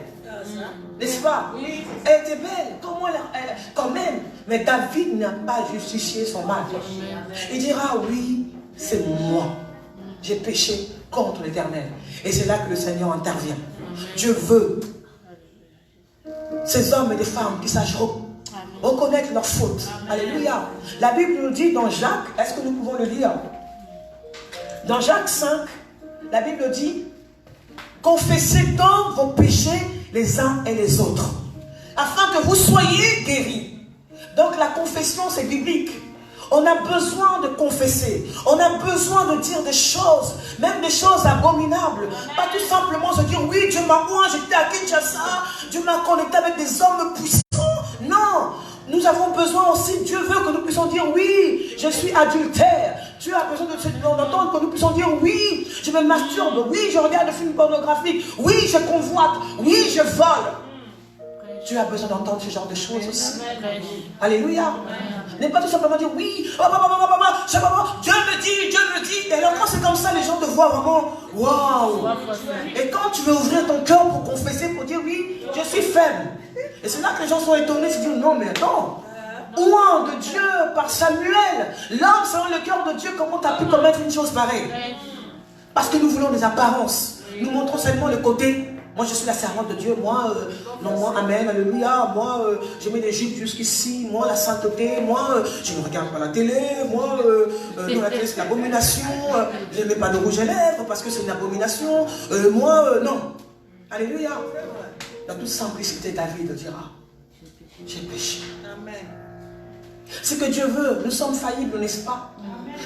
N'est-ce pas? Elle était belle. Comment elle, quand même. Mais David n'a pas justifié son mal. Il dira, oui, c'est moi. J'ai péché contre l'Éternel. Et c'est là que le Seigneur intervient. Dieu veut ces hommes et des femmes qui sachent reconnaître leurs fautes. Alléluia. La Bible nous dit dans Jacques, est-ce que nous pouvons le lire? Dans Jacques 5, la Bible dit, confessez donc vos péchés les uns et les autres, afin que vous soyez guéris. Donc la confession, c'est biblique. On a besoin de confesser. On a besoin de dire des choses, même des choses abominables. Pas tout simplement se dire, oui, Dieu m'a oint, j'étais à Kinshasa, Dieu m'a connecté avec des hommes puissants. Non, nous avons besoin aussi, Dieu veut que nous puissions dire, oui, je suis adultère. Dieu a besoin d'entendre que nous puissions dire, oui, je me masturbe, oui, je regarde des films pornographiques, oui, je convoite, oui, je vole. Dieu a besoin d'entendre ce genre de choses aussi. Alléluia. N'est pas tout simplement dire oui, Dieu me dit. Et alors quand c'est comme ça, les gens te voient vraiment, waouh. Et quand tu veux ouvrir ton cœur pour confesser, pour dire oui, je suis faible. Et c'est là que les gens sont étonnés, se disent non mais attends. Ouan de Dieu par Samuel, l'homme selon le cœur de Dieu, comment tu as pu commettre une chose pareille? Parce que nous voulons des apparences. Nous montrons seulement le côté. Moi, je suis la servante de Dieu. Moi, non, moi, amen, alléluia. Moi, je mets les jupes jusqu'ici. Moi, la sainteté. Moi, je ne regarde pas la télé. Moi, non, la télé, c'est l'abomination. Je ne mets pas de rouge à lèvres parce que c'est une abomination. Moi, non. Alléluia. Dans toute simplicité, David dira, j'ai péché. Amen. Ce que Dieu veut, nous sommes faillibles, n'est-ce pas?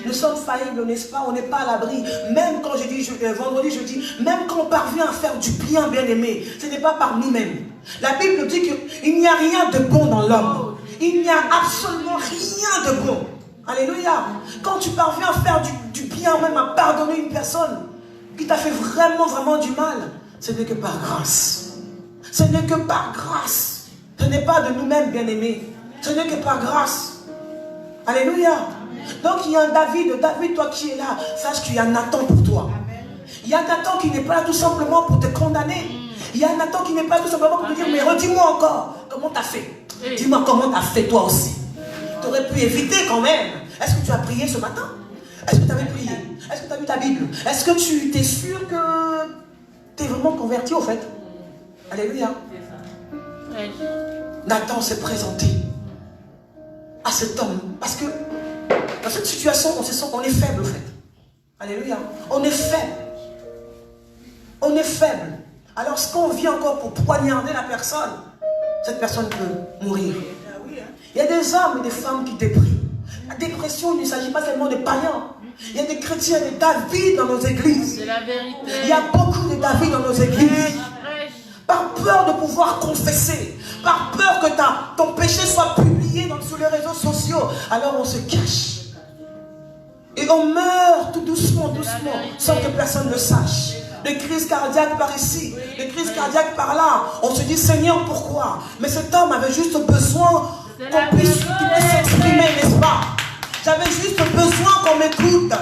Nous sommes faillibles, n'est-ce pas? On n'est pas à l'abri. Même quand je dis, vendredi, je dis, même quand on parvient à faire du bien, bien aimé, ce n'est pas par nous-mêmes. La Bible dit qu'il n'y a rien de bon dans l'homme. Il n'y a absolument rien de bon. Alléluia. Quand tu parviens à faire du bien, même à pardonner une personne qui t'a fait vraiment, vraiment du mal, ce n'est que par grâce. Ce n'est que par grâce. Ce n'est pas de nous-mêmes, bien aimés. Ce n'est que par grâce. Alléluia. Donc il y a un David. David, toi qui es là, sache qu'il y a Nathan pour toi. Il y a Nathan qui n'est pas là tout simplement pour te condamner. Il y a Nathan qui n'est pas là tout simplement pour te dire, mais redis-moi encore, comment tu as fait? Dis-moi comment tu as fait toi aussi. Tu aurais pu éviter quand même. Est-ce que tu as prié ce matin? Est-ce que tu avais prié? Est-ce que tu as lu ta Bible? Est-ce que tu t'es sûr que tu es vraiment converti au fait? Alléluia. Nathan s'est présenté à cet homme. Parce que dans cette situation, on se sent qu'on est faible au fait. Alléluia. On est faible. On est faible. Alors ce qu'on vient encore pour poignarder la personne, cette personne peut mourir. Il y a des hommes et des femmes qui dépriment. La dépression, il ne s'agit pas seulement de païens. Il y a des chrétiens, des David dans nos églises. C'est la vérité. Il y a beaucoup de David dans nos églises. Par peur de pouvoir confesser, par peur que ton péché soit publié sur les réseaux sociaux, alors on se cache. Et on meurt tout doucement, doucement, sans que personne ne sache. Des crises cardiaques par ici, des crises cardiaques par là. On se dit, Seigneur, pourquoi? Mais cet homme avait juste besoin qu'il puisse s'exprimer, n'est-ce pas? J'avais juste besoin qu'on m'écoute.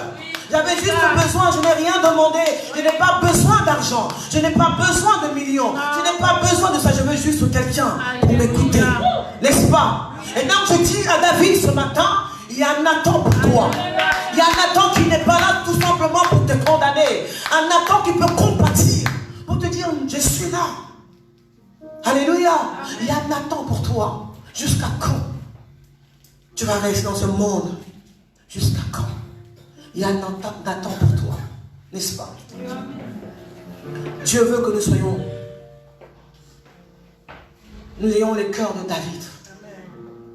J'avais juste besoin, je n'ai rien demandé. Je n'ai pas besoin d'argent. Je n'ai pas besoin de millions. Je n'ai pas besoin de ça. Je veux juste quelqu'un pour m'écouter. N'est-ce pas? Et donc je dis à David ce matin, il y a un Nathan pour toi. Il y a un Nathan qui n'est pas là tout simplement pour te condamner. Un Nathan qui peut compatir. Pour te dire, je suis là. Alléluia. Il y a un Nathan pour toi. Jusqu'à quand tu vas rester dans ce monde? Jusqu'à quand? Il y a un Nathan pour toi, n'est-ce pas? Dieu veut que nous ayons le cœur de David,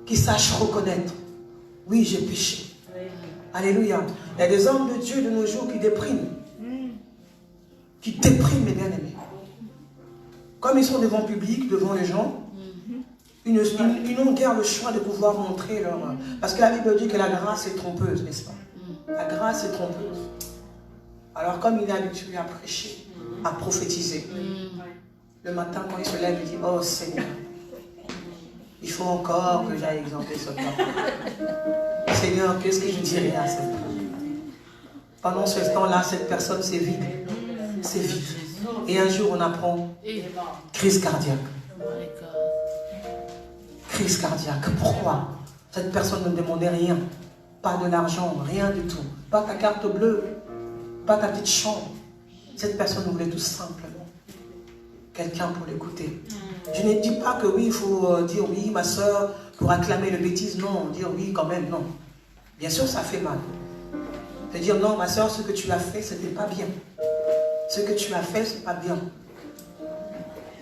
qui sache reconnaître, oui, j'ai péché. Alléluia. Il y a des hommes de Dieu de nos jours qui dépriment, mes bien-aimés. Comme ils sont devant le public, devant les gens, ils n'ont guère le choix de pouvoir montrer leur... Parce que la Bible dit que la grâce est trompeuse, n'est-ce pas? La grâce est trompeuse. Alors comme il est habitué à prêcher, à prophétiser, le matin quand il se lève, il dit, oh Seigneur, il faut encore que j'aille exempter ce papa. Seigneur, qu'est-ce que je dirais à cette personne? Pendant ce temps-là, cette personne, c'est vide. C'est vide. Et un jour, on apprend crise cardiaque. Crise cardiaque. Pourquoi? Cette personne ne demandait rien. Pas de l'argent, rien du tout. Pas ta carte bleue, pas ta petite chambre. Cette personne voulait tout simplement quelqu'un pour l'écouter. Je ne dis pas que oui, il faut dire oui, ma soeur, pour acclamer le bêtise. Non, dire oui quand même, non. Bien sûr, ça fait mal. De dire non, ma soeur, ce que tu as fait, ce n'était pas bien. Ce que tu as fait, ce n'est pas bien.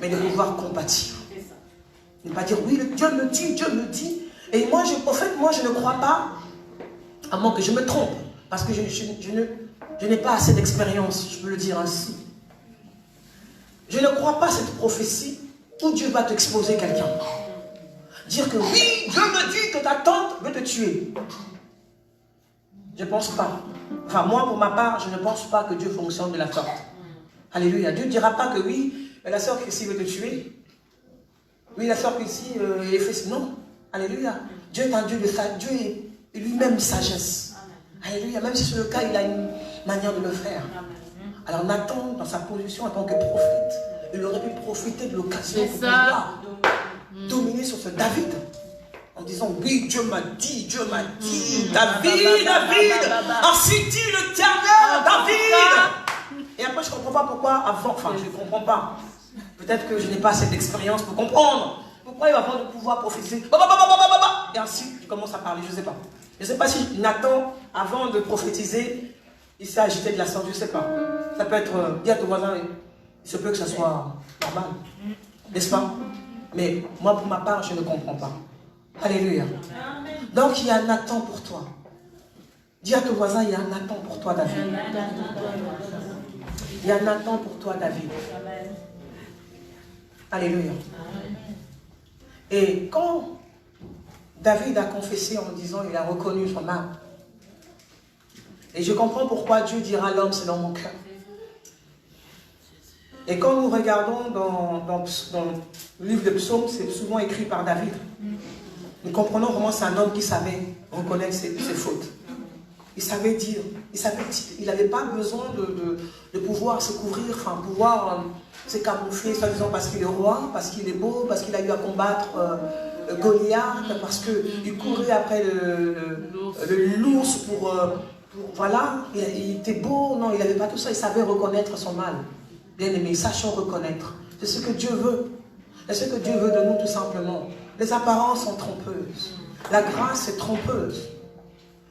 Mais de pouvoir compatir. Ne pas dire oui, Dieu me dit. Et moi, moi, je ne crois pas. À moins que je me trompe, parce que je n'ai pas assez d'expérience, je peux le dire ainsi. Je ne crois pas cette prophétie où Dieu va t'exposer quelqu'un. Dire que oui, Dieu me dit que ta tante veut te tuer. Je ne pense pas. Enfin, moi, pour ma part, je ne pense pas que Dieu fonctionne de la sorte. Alléluia. Dieu ne dira pas que oui, la sœur Chrissy veut te tuer. Oui, la sœur Chrissy est fait. Non. Alléluia. Dieu est un Dieu de sagesse. Dieu est lui-même sagesse. Alléluia. Même si c'est le cas, il a une manière de le faire. Alors Nathan, dans sa position en tant que prophète, il aurait pu profiter de l'occasion pour pouvoir dominer sur ce David. En disant, oui, Dieu m'a dit, David, ainsi dit l'Éternel, David. Et après, je ne comprends pas pourquoi, enfin, je ne comprends pas. Peut-être que je n'ai pas assez d'expérience pour comprendre. Pourquoi il va avoir le pouvoir prophétiser. Et ainsi, je commence à parler, je ne sais pas. Je ne sais pas si Nathan, avant de prophétiser, il s'est agité de la sorte, je ne sais pas. Ça peut être, dis à ton voisin, il se peut que ça soit normal. N'est-ce pas? Mais moi, pour ma part, je ne comprends pas. Alléluia. Donc, il y a Nathan pour toi. Dis à ton voisin, il y a un Nathan pour toi, David. Il y a un Nathan pour toi, David. Alléluia. Et quand David a confessé en disant, il a reconnu son âme. Et je comprends pourquoi Dieu dira l'homme selon mon cœur. Et quand nous regardons dans le livre de Psaumes, c'est souvent écrit par David. Nous comprenons vraiment c'est un homme qui savait reconnaître ses fautes. Il savait dire, il n'avait pas besoin de pouvoir se couvrir, enfin pouvoir se camoufler, soi-disant parce qu'il est roi, parce qu'il est beau, parce qu'il a eu à combattre Goliath, parce qu'il courait après l'ours pour voilà, il était beau, non, il n'avait pas tout ça, il savait reconnaître son mal. Bien aimé, sachons reconnaître. C'est ce que Dieu veut. C'est ce que Dieu veut de nous tout simplement. Les apparences sont trompeuses. La grâce est trompeuse.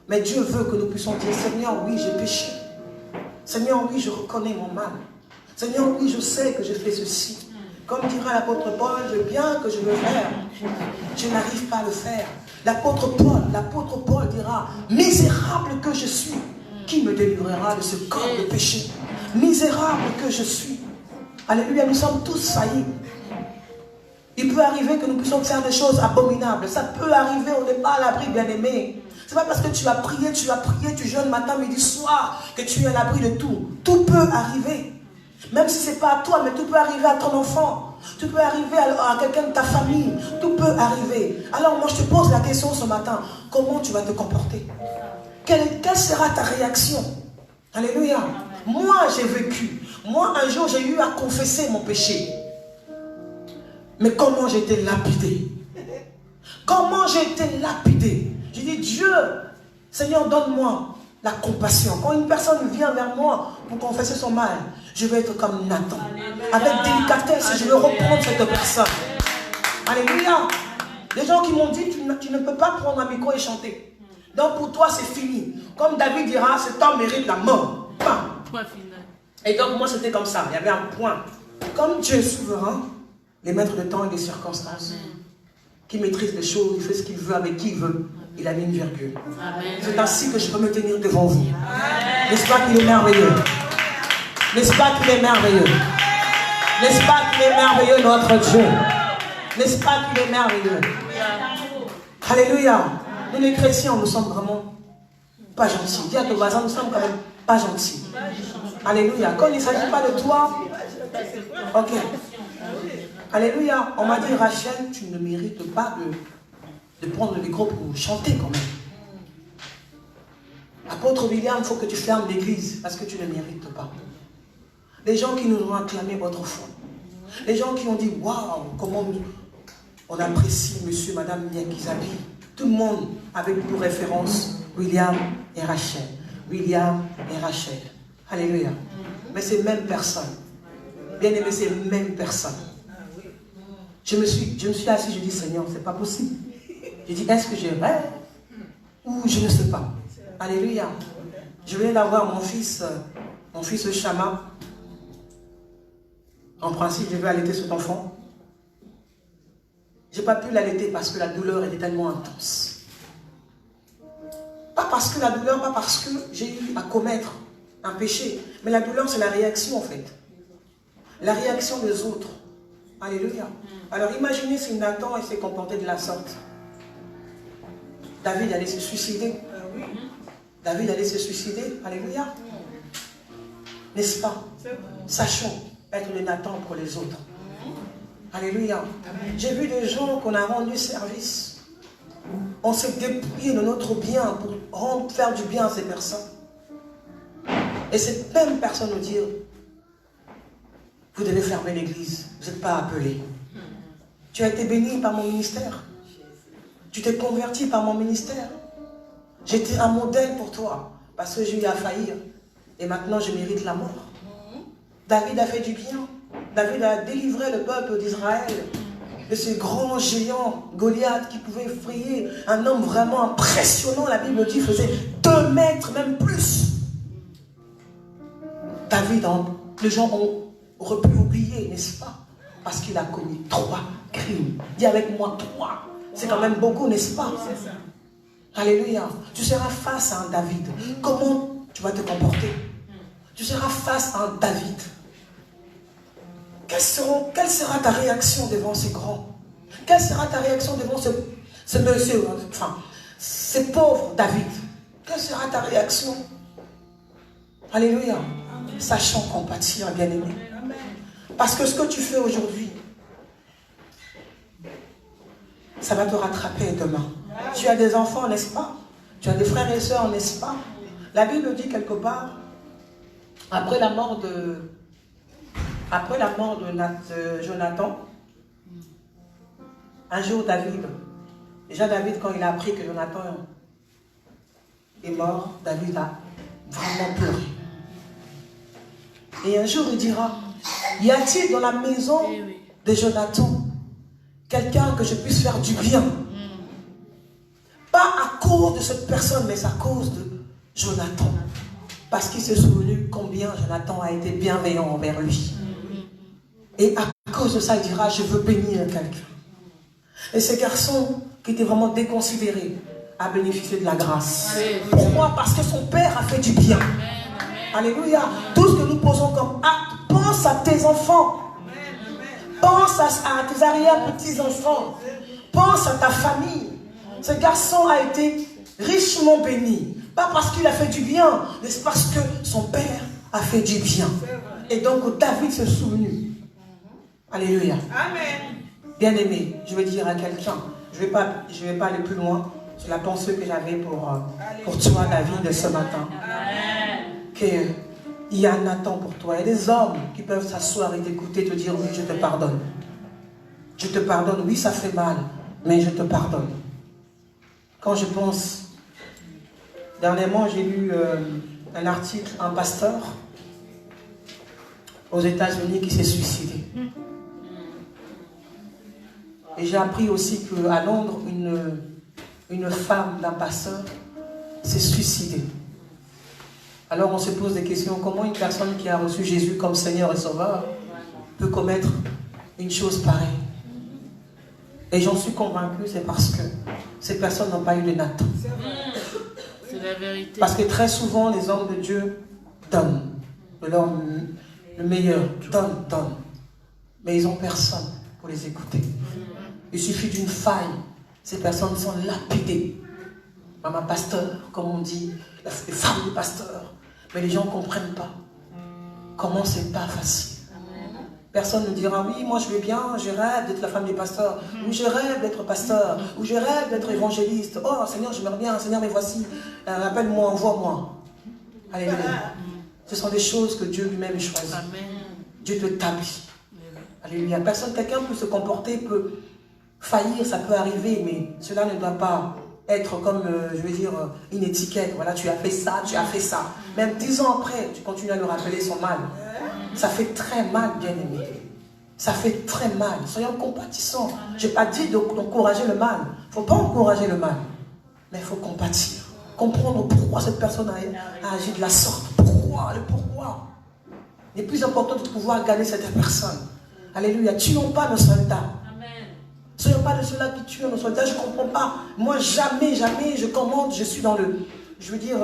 Mais Dieu veut que nous puissions dire, Seigneur, oui, j'ai péché. Seigneur, oui, je reconnais mon mal. Seigneur, oui, je sais que j'ai fait ceci. Comme dira l'apôtre Paul, je bien que je veux faire, je n'arrive pas à le faire. L'apôtre Paul dira, misérable que je suis, qui me délivrera de ce corps de péché? Misérable que je suis. Alléluia, nous sommes tous faillis. Il peut arriver que nous puissions faire des choses abominables. Ça peut arriver, on n'est pas à l'abri, bien-aimé. C'est pas parce que tu as prié, tu jeûnes matin, midi, soir, que tu es à l'abri de tout. Tout peut arriver. Même si ce n'est pas à toi, mais tout peut arriver à ton enfant. Tout peut arriver à quelqu'un de ta famille. Tout peut arriver. Alors moi, je te pose la question ce matin. Comment tu vas te comporter? Quelle sera ta réaction? Alléluia. Moi, j'ai vécu. Moi, un jour, j'ai eu à confesser mon péché. Mais comment j'ai été lapidé? Comment j'ai été lapidé? J'ai dit, Dieu, Seigneur, donne-moi la compassion. Quand une personne vient vers moi pour confesser son mal, je vais être comme Nathan. Avec délicatesse, je vais reprendre cette personne. Alléluia. Les gens qui m'ont dit, tu ne peux pas prendre un micro et chanter. Donc pour toi, c'est fini. Comme David dira, cet homme mérite la mort. Point final. Et donc moi, c'était comme ça. Il y avait un point. Comme Dieu est souverain, les maîtres de temps et des circonstances, qui maîtrise les choses, il fait ce qu'il veut avec qui il veut. Il a mis une virgule. C'est ainsi que je peux me tenir devant vous. N'est-ce pas qu'il est merveilleux? N'est-ce pas qu'il est merveilleux? N'est-ce pas qu'il est merveilleux, notre Dieu? N'est-ce pas qu'il est merveilleux? Alléluia. Nous les chrétiens, nous sommes vraiment pas gentils. Dis à ton voisin, nous sommes quand même pas gentils. Alléluia. Quand il ne s'agit pas de toi, ok. Alléluia. On m'a dit, Rachel, tu ne mérites pas de prendre le micro pour chanter quand même. Apôtre William, il faut que tu fermes l'église parce que tu ne mérites pas. Les gens qui nous ont acclamé votre foi. Les gens qui ont dit, waouh, comment on apprécie monsieur, madame Niakizabi. Tout le monde avec pour référence William et Rachel. William et Rachel. Alléluia. Mais ces mêmes personnes. Bien aimé, ces mêmes personnes. Je me suis assis, je dis, Seigneur, c'est pas possible. J'ai dit, est-ce que je rêve ou je ne sais pas? Alléluia. Je venais d'avoir mon fils Chama. En principe, je vais allaiter cet enfant. Je n'ai pas pu l'allaiter parce que la douleur était tellement intense. Pas parce que la douleur, pas parce que j'ai eu à commettre un péché. Mais la douleur, c'est la réaction en fait. La réaction des autres. Alléluia. Alors imaginez si Nathan s'est comporté de la sorte. David allait se suicider. David allait se suicider. Alléluia. N'est-ce pas? Sachons être le Nathan pour les autres. Alléluia. J'ai vu des gens qu'on a rendu service. On s'est dépouillé de notre bien pour faire du bien à ces personnes. Et cette même personne nous dit, vous devez fermer l'église, vous n'êtes pas appelé. Tu as été béni par mon ministère. Tu t'es converti par mon ministère. J'étais un modèle pour toi, parce que j'ai eu à faillir. Et maintenant, je mérite la mort. David a fait du bien. David a délivré le peuple d'Israël de ce grand géant, Goliath, qui pouvait effrayer un homme vraiment impressionnant. La Bible dit, faisait 2 mètres, même plus. David, les gens auraient pu oublier, n'est-ce pas? Parce qu'il a commis 3 crimes. Dis avec moi 3. C'est quand même beaucoup, n'est-ce pas? Alléluia. Tu seras face à un David. Comment tu vas te comporter? Tu seras face à un David. Quelle sera ta réaction devant ces grands? Quelle sera ta réaction devant ce monsieur, enfin, ces pauvres David? Quelle sera ta réaction? Alléluia. Sachons compatir, bien-aimés. Parce que ce que tu fais aujourd'hui, ça va te rattraper demain. Tu as des enfants, n'est-ce pas? Tu as des frères et sœurs, n'est-ce pas? La Bible dit quelque part, après la mort de Jonathan, un jour David, quand il a appris que Jonathan est mort, David a vraiment pleuré. Et un jour il dira, y a-t-il dans la maison de Jonathan quelqu'un que je puisse faire du bien? Pas à cause de cette personne, mais à cause de Jonathan. Parce qu'il s'est souvenu combien Jonathan a été bienveillant envers lui. Et à cause de ça, il dira, je veux bénir quelqu'un. Et ce garçon, qui était vraiment déconsidéré, a bénéficié de la grâce. Pourquoi? Parce que son père a fait du bien. Alléluia. Tout ce que nous posons comme acte, pense à tes enfants. Pense à tes arrière-petits-enfants. Pense à ta famille. Ce garçon a été richement béni. Pas parce qu'il a fait du bien, mais c'est parce que son père a fait du bien. Et donc David se souvenu. Alléluia. Amen. Bien-aimé, je vais dire à quelqu'un, je vais pas aller plus loin sur la pensée que j'avais pour toi, David, ce matin. Qu'il y a un Nathan pour toi. Il y a des hommes qui peuvent s'asseoir et t'écouter, te dire, oui, je te pardonne. Je te pardonne, oui, ça fait mal, mais je te pardonne. Quand je pense, dernièrement, j'ai lu un article, un pasteur aux États-Unis qui s'est suicidé. Et j'ai appris aussi qu'à Londres, une femme d'un pasteur s'est suicidée. Alors on se pose des questions, comment une personne qui a reçu Jésus comme Seigneur et Sauveur peut commettre une chose pareille? Et j'en suis convaincu, c'est parce que ces personnes n'ont pas eu de Nathan. C'est la vérité. Parce que très souvent, les hommes de Dieu donnent le meilleur, donnent. Mais ils n'ont personne pour les écouter. Il suffit d'une faille. Ces personnes sont lapidées. Maman pasteur, comme on dit, les femmes du pasteur. Mais les gens ne comprennent pas. Comment c'est pas facile. Personne ne dira, oui, moi je vais bien, je rêve d'être la femme du pasteur, ou je rêve d'être pasteur, ou je rêve d'être évangéliste. Oh Seigneur, j'aimerais bien, Seigneur, mais voici, appelle-moi, envoie-moi. Alléluia. Ce sont des choses que Dieu lui-même choisit. Dieu te t'habille. Alléluia. Quelqu'un peut se comporter, peut faillir, ça peut arriver, mais cela ne doit pas être comme, je veux dire, une étiquette. Voilà, tu as fait ça, tu as fait ça. Même 10 ans après, tu continues à lui rappeler son mal. Ça fait très mal, bien-aimé. Ça fait très mal. Soyons compatissants. Je n'ai pas dit d'encourager le mal. Il ne faut pas encourager le mal. Mais il faut compatir. Comprendre pourquoi cette personne a agi de la sorte. Pourquoi? Le pourquoi. Il est plus important de pouvoir gagner cette personne. Alléluia. Tuons pas nos soldats. Ne soyons pas de ceux-là qui tuent nos soldats. Je ne comprends pas. Moi, jamais, je commande. Je suis dans je veux dire,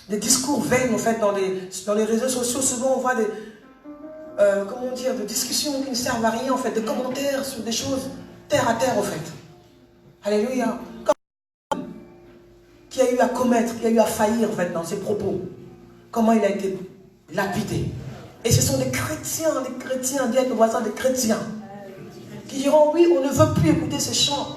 des discours vains, en fait, dans les réseaux sociaux. Souvent, on voit des, comment dire, des discussions qui ne servent à rien, en fait, des commentaires sur des choses terre à terre, en fait. Alléluia. Qui a eu à commettre, qui a eu à faillir, en fait, dans ses propos. Comment il a été lapidé. Et ce sont des chrétiens, dis avec le voisin, des chrétiens, qui diront, oui, on ne veut plus écouter ces chants,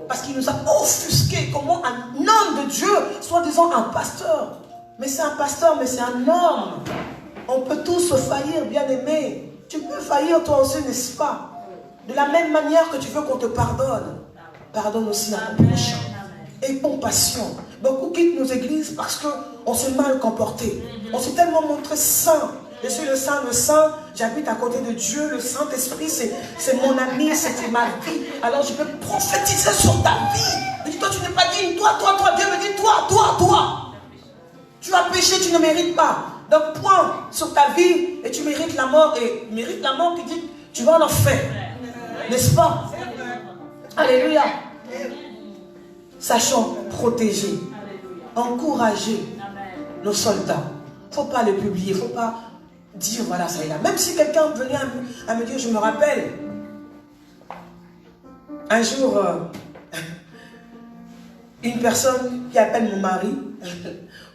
parce qu'il nous a offusqué. Comment un homme de Dieu, soi-disant un pasteur, mais c'est un pasteur, mais c'est un homme. On peut tous faillir, bien aimé. Tu peux faillir toi aussi, n'est-ce pas? De la même manière que tu veux qu'on te pardonne, pardonne aussi à ton prochain. Et compassion. Beaucoup quittent nos églises parce qu'on s'est mal comporté. On s'est tellement montré saint. Je suis le saint, j'habite à côté de Dieu, le Saint-Esprit, c'est mon ami, c'est ma vie. Alors je peux prophétiser sur ta vie. Je dis, toi tu n'es pas digne, toi, Dieu me dit, toi. Tu as péché, tu ne mérites pas. Donc point sur ta vie et tu mérites la mort. Et mérites la mort, tu dis, tu vas en enfer. N'est-ce pas? Alléluia. Sachons protéger, encourager nos soldats. Il ne faut pas les publier, il ne faut pas dire voilà ça est là. Même si quelqu'un venait à me dire, je me rappelle, un jour, une personne qui appelle mon mari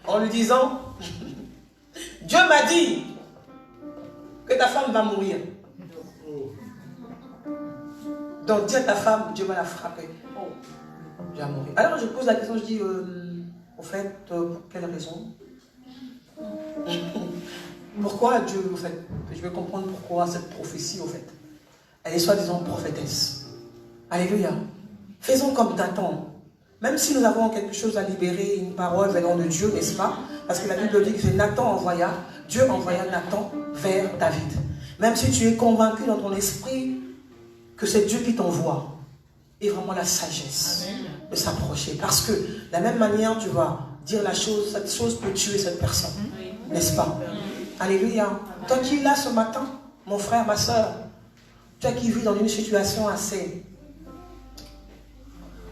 en lui disant, Dieu m'a dit que ta femme va mourir. Donc dis à ta femme, Dieu va la frapper. Je vais mourir. Alors je pose la question, je dis, au fait, pour quelle raison? Pourquoi Dieu, au fait? Je veux comprendre pourquoi cette prophétie, au fait. Elle est soi-disant prophétesse. Alléluia. Faisons comme Nathan. Même si nous avons quelque chose à libérer, une parole venant de Dieu, n'est-ce pas? Parce que la Bible dit que c'est Nathan envoya, Dieu envoya Nathan vers David. Même si tu es convaincu dans ton esprit que c'est Dieu qui t'envoie, et vraiment la sagesse de s'approcher. Parce que de la même manière, tu vas dire la chose, cette chose peut tuer cette personne. N'est-ce pas? Alléluia. Toi qui es là ce matin, mon frère, ma soeur, toi qui vis dans une situation assez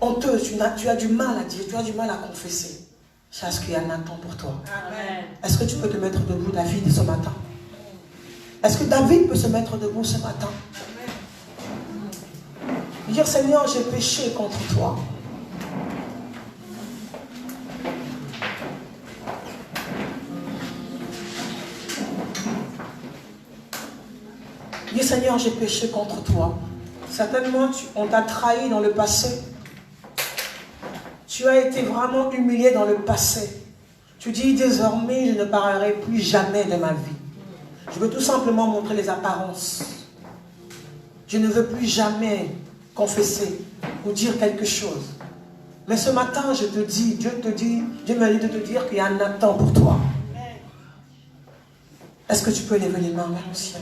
honteuse, tu as du mal à dire, tu as du mal à confesser. Sache qu'il y a Nathan pour toi. Est-ce que tu peux te mettre debout, David, ce matin? Est-ce que David peut se mettre debout ce matin? Dire, Seigneur, j'ai péché contre toi. Dis, Seigneur, j'ai péché contre toi. Certainement, on t'a trahi dans le passé. Tu as été vraiment humilié dans le passé. Tu dis, désormais, je ne parlerai plus jamais de ma vie. Je veux tout simplement montrer les apparences. Je ne veux plus jamais confesser ou dire quelque chose. Mais ce matin, je te dis, Dieu m'a dit de te dire qu'il y a un Nathan pour toi. Est-ce que tu peux lever les mains vers le ciel?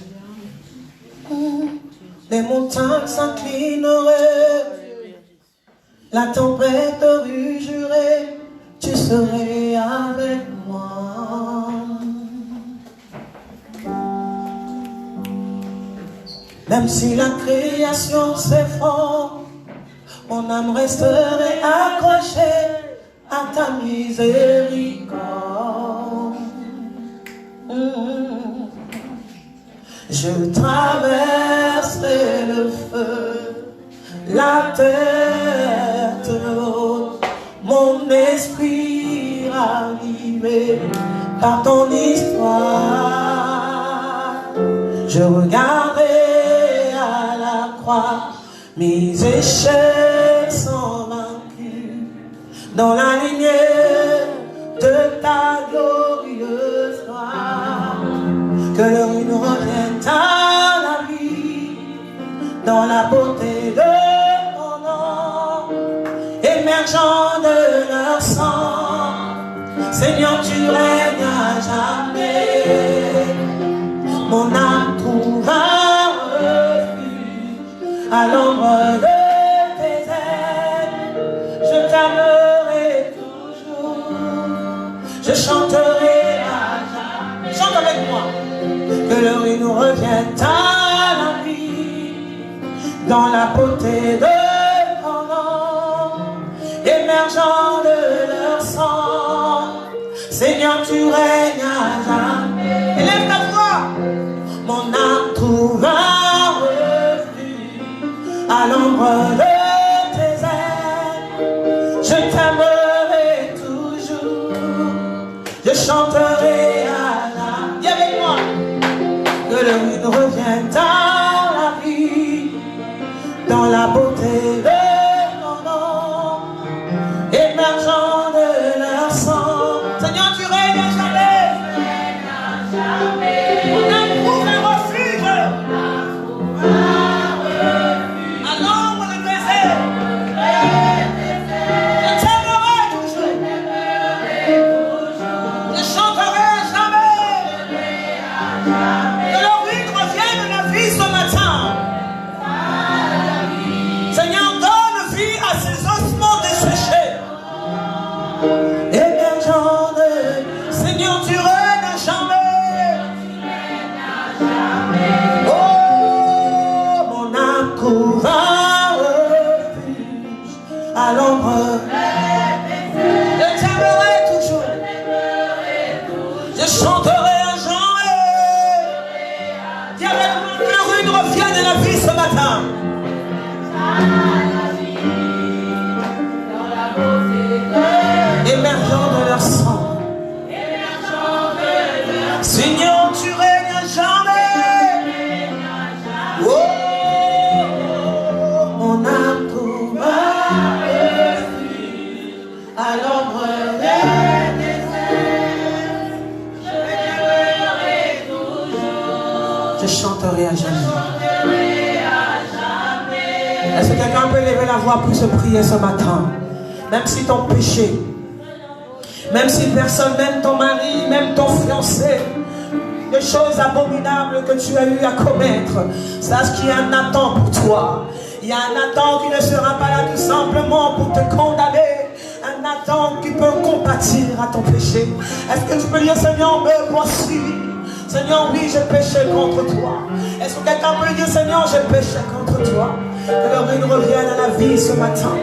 Les montagnes s'inclineraient, la tempête rugerait, tu serais avec moi. Même si la création s'effondre, mon âme resterait accrochée à ta miséricorde. Je traverserai le feu, la terre haute, mon esprit ravivé par ton histoire. Je regarderai à la croix mes échecs sont vaincus dans la lumière de ta glorieuse gloire. Que leur une revienne à la vie dans la beauté de ton nom, émergeant de leur sang. Seigneur, tu règnes à jamais. Mon âme trouve un refuge à l'ombre de tes ailes. Je t'aimerai toujours, je chanterai à jamais. Chante avec moi. Que leur nous revienne à la vie dans la beauté de ton nom, émergeant de leur sang. Seigneur, tu règnes à jamais. Élève ta voix. Mon âme trouve un refuge à l'ombre de tes ailes. Je t'aimerai toujours. Je chanterai à la. Dis avec moi. Que le rude revienne dans la vie, dans la beauté de ton nom, émergeant de leur sang. Seigneur, tu règnes à jamais. On a trouvé un refuge à l'ombre de tes ailes. Je t'aimerai toujours. Je chanterai à jamais. Que le rude revienne de la vie ce matin. Seigneur, donne vie à ces ossements desséchés. Émergeant de... Seigneur, tu règnes à jamais. Oh, mon âme trouve un refuge à l'ombre. Je t'aimerai toujours. Je chanterai à jamais. Dis avec moi que le rude revienne de la vie ce matin. Émergeant de leur sang. Seigneur, tu règnes à jamais. Oh, mon âme trouve un refuge à l'ombre de tes ailes. Je chanterai à jamais. Est-ce que quelqu'un peut lever la voix pour se prier ce matin? Même si ton péché, même si personne, même ton mari, même ton fiancé, des choses abominables que tu as eu à commettre, sache qu'il y a un Nathan pour toi. Il y a un Nathan qui ne sera pas là tout simplement pour te condamner. Un Nathan qui peut compatir à ton péché. Est-ce que tu peux dire, Seigneur, me voici. Seigneur, oui, j'ai péché contre toi. Est-ce que quelqu'un peut dire, Seigneur, j'ai péché contre toi? Que le ruine revienne à la vie ce matin.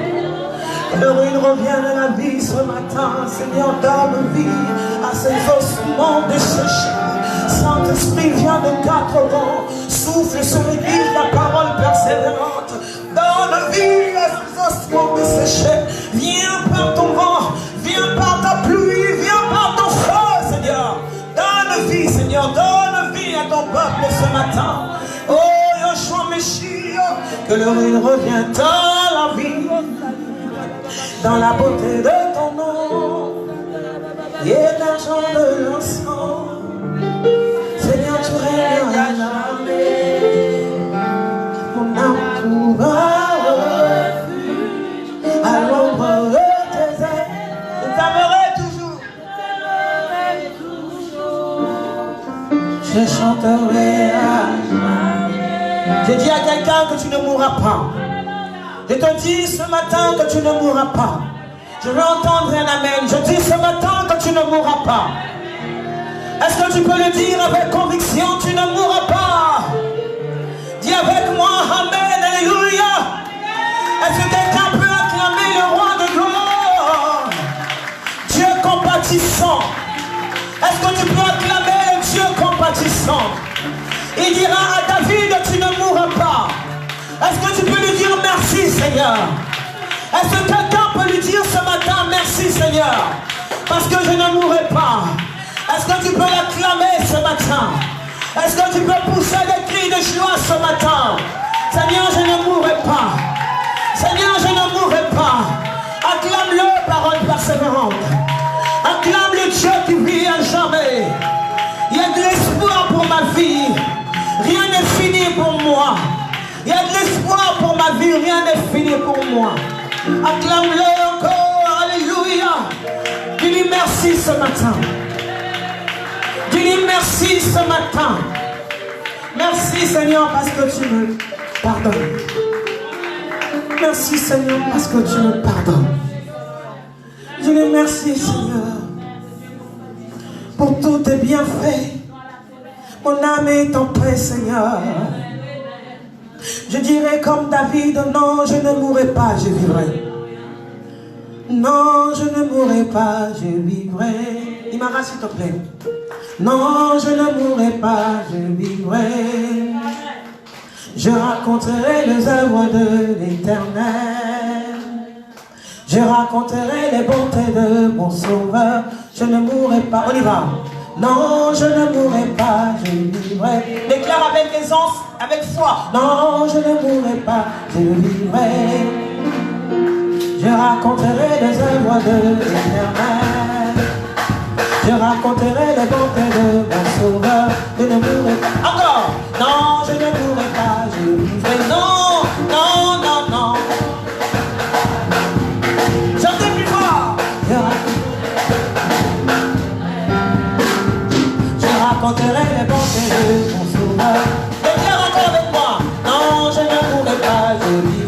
Que le ruine revienne à la vie ce matin. Seigneur, donne vie à ces ossements desséchés. Saint-Esprit, viens de 4 vents. Souffle sur l'église la parole persévérante. Donne vie à ces ossements desséchés. Viens par ton vent. Viens par ta pluie. Viens par ton feu, Seigneur. Donne vie, Seigneur. Donne vie à ton peuple ce matin. Oh, Yoshua Meshiach, que le ruine revienne dans la vie, dans la beauté de ton nom, émergeant de l'encens. Seigneur, tu règnes à jamais. Mon âme trouve un refuge à l'ombre de tes ailes. Je t'aimerai toujours. Je chanterai à jamais. Je dis à quelqu'un que tu ne mourras pas. Je te dis ce matin que tu ne mourras pas. Je veux entendre un amen. Je dis ce matin que tu ne mourras pas. Est-ce que tu peux le dire avec conviction? Tu ne mourras pas. Dis avec moi, amen, alléluia. Est-ce que quelqu'un peut acclamer le roi de gloire? Dieu compatissant. Est-ce que tu peux acclamer le Dieu compatissant? Il dira à David, tu ne mourras pas. Est-ce que tu peux lui dire merci, Seigneur? Est-ce que quelqu'un peut lui dire ce matin, merci, Seigneur, parce que je ne mourrai pas? Est-ce que tu peux l'acclamer ce matin? Est-ce que tu peux pousser des cris de joie ce matin? Seigneur, je ne mourrai pas. Seigneur, je ne mourrai pas. Acclame-le, parole persévérante. Acclame le Dieu qui vit à jamais. Il y a de l'espoir pour ma vie. Rien n'est fini pour moi. Il y a de l'espoir pour ma vie. Rien n'est fini pour moi. Acclame-le encore. Alléluia. Dis-lui merci ce matin. Dis-lui merci ce matin. Merci Seigneur parce que tu me pardonnes. Merci Seigneur parce que tu me pardonnes. Dis-lui merci Seigneur pour tous tes bienfaits. Mon âme est en paix Seigneur. Je dirais comme David, non je ne mourrai pas, je vivrai. Non je ne mourrai pas, je vivrai. Imara, s'il te plaît. Non, je ne mourrai pas, je vivrai. Je raconterai les œuvres de l'Éternel. Je raconterai les bontés de mon Sauveur. Je ne mourrai pas. On y va. Non, je ne mourrai pas, je vivrai. Déclare avec aisance, avec foi. Non, je ne mourrai pas, je vivrai. Je raconterai les œuvres de l'Éternel. Je raconterai les bontés de mon Sauveur. Je ne mourrai pas. Encore. Non, je ne mourrai pas, je vivrai. Non, non, non, non. Chantez plus fort. Je raconterai les bontés de mon Sauveur. Déclare encore avec moi. Non, je ne mourrai pas, je vivrai.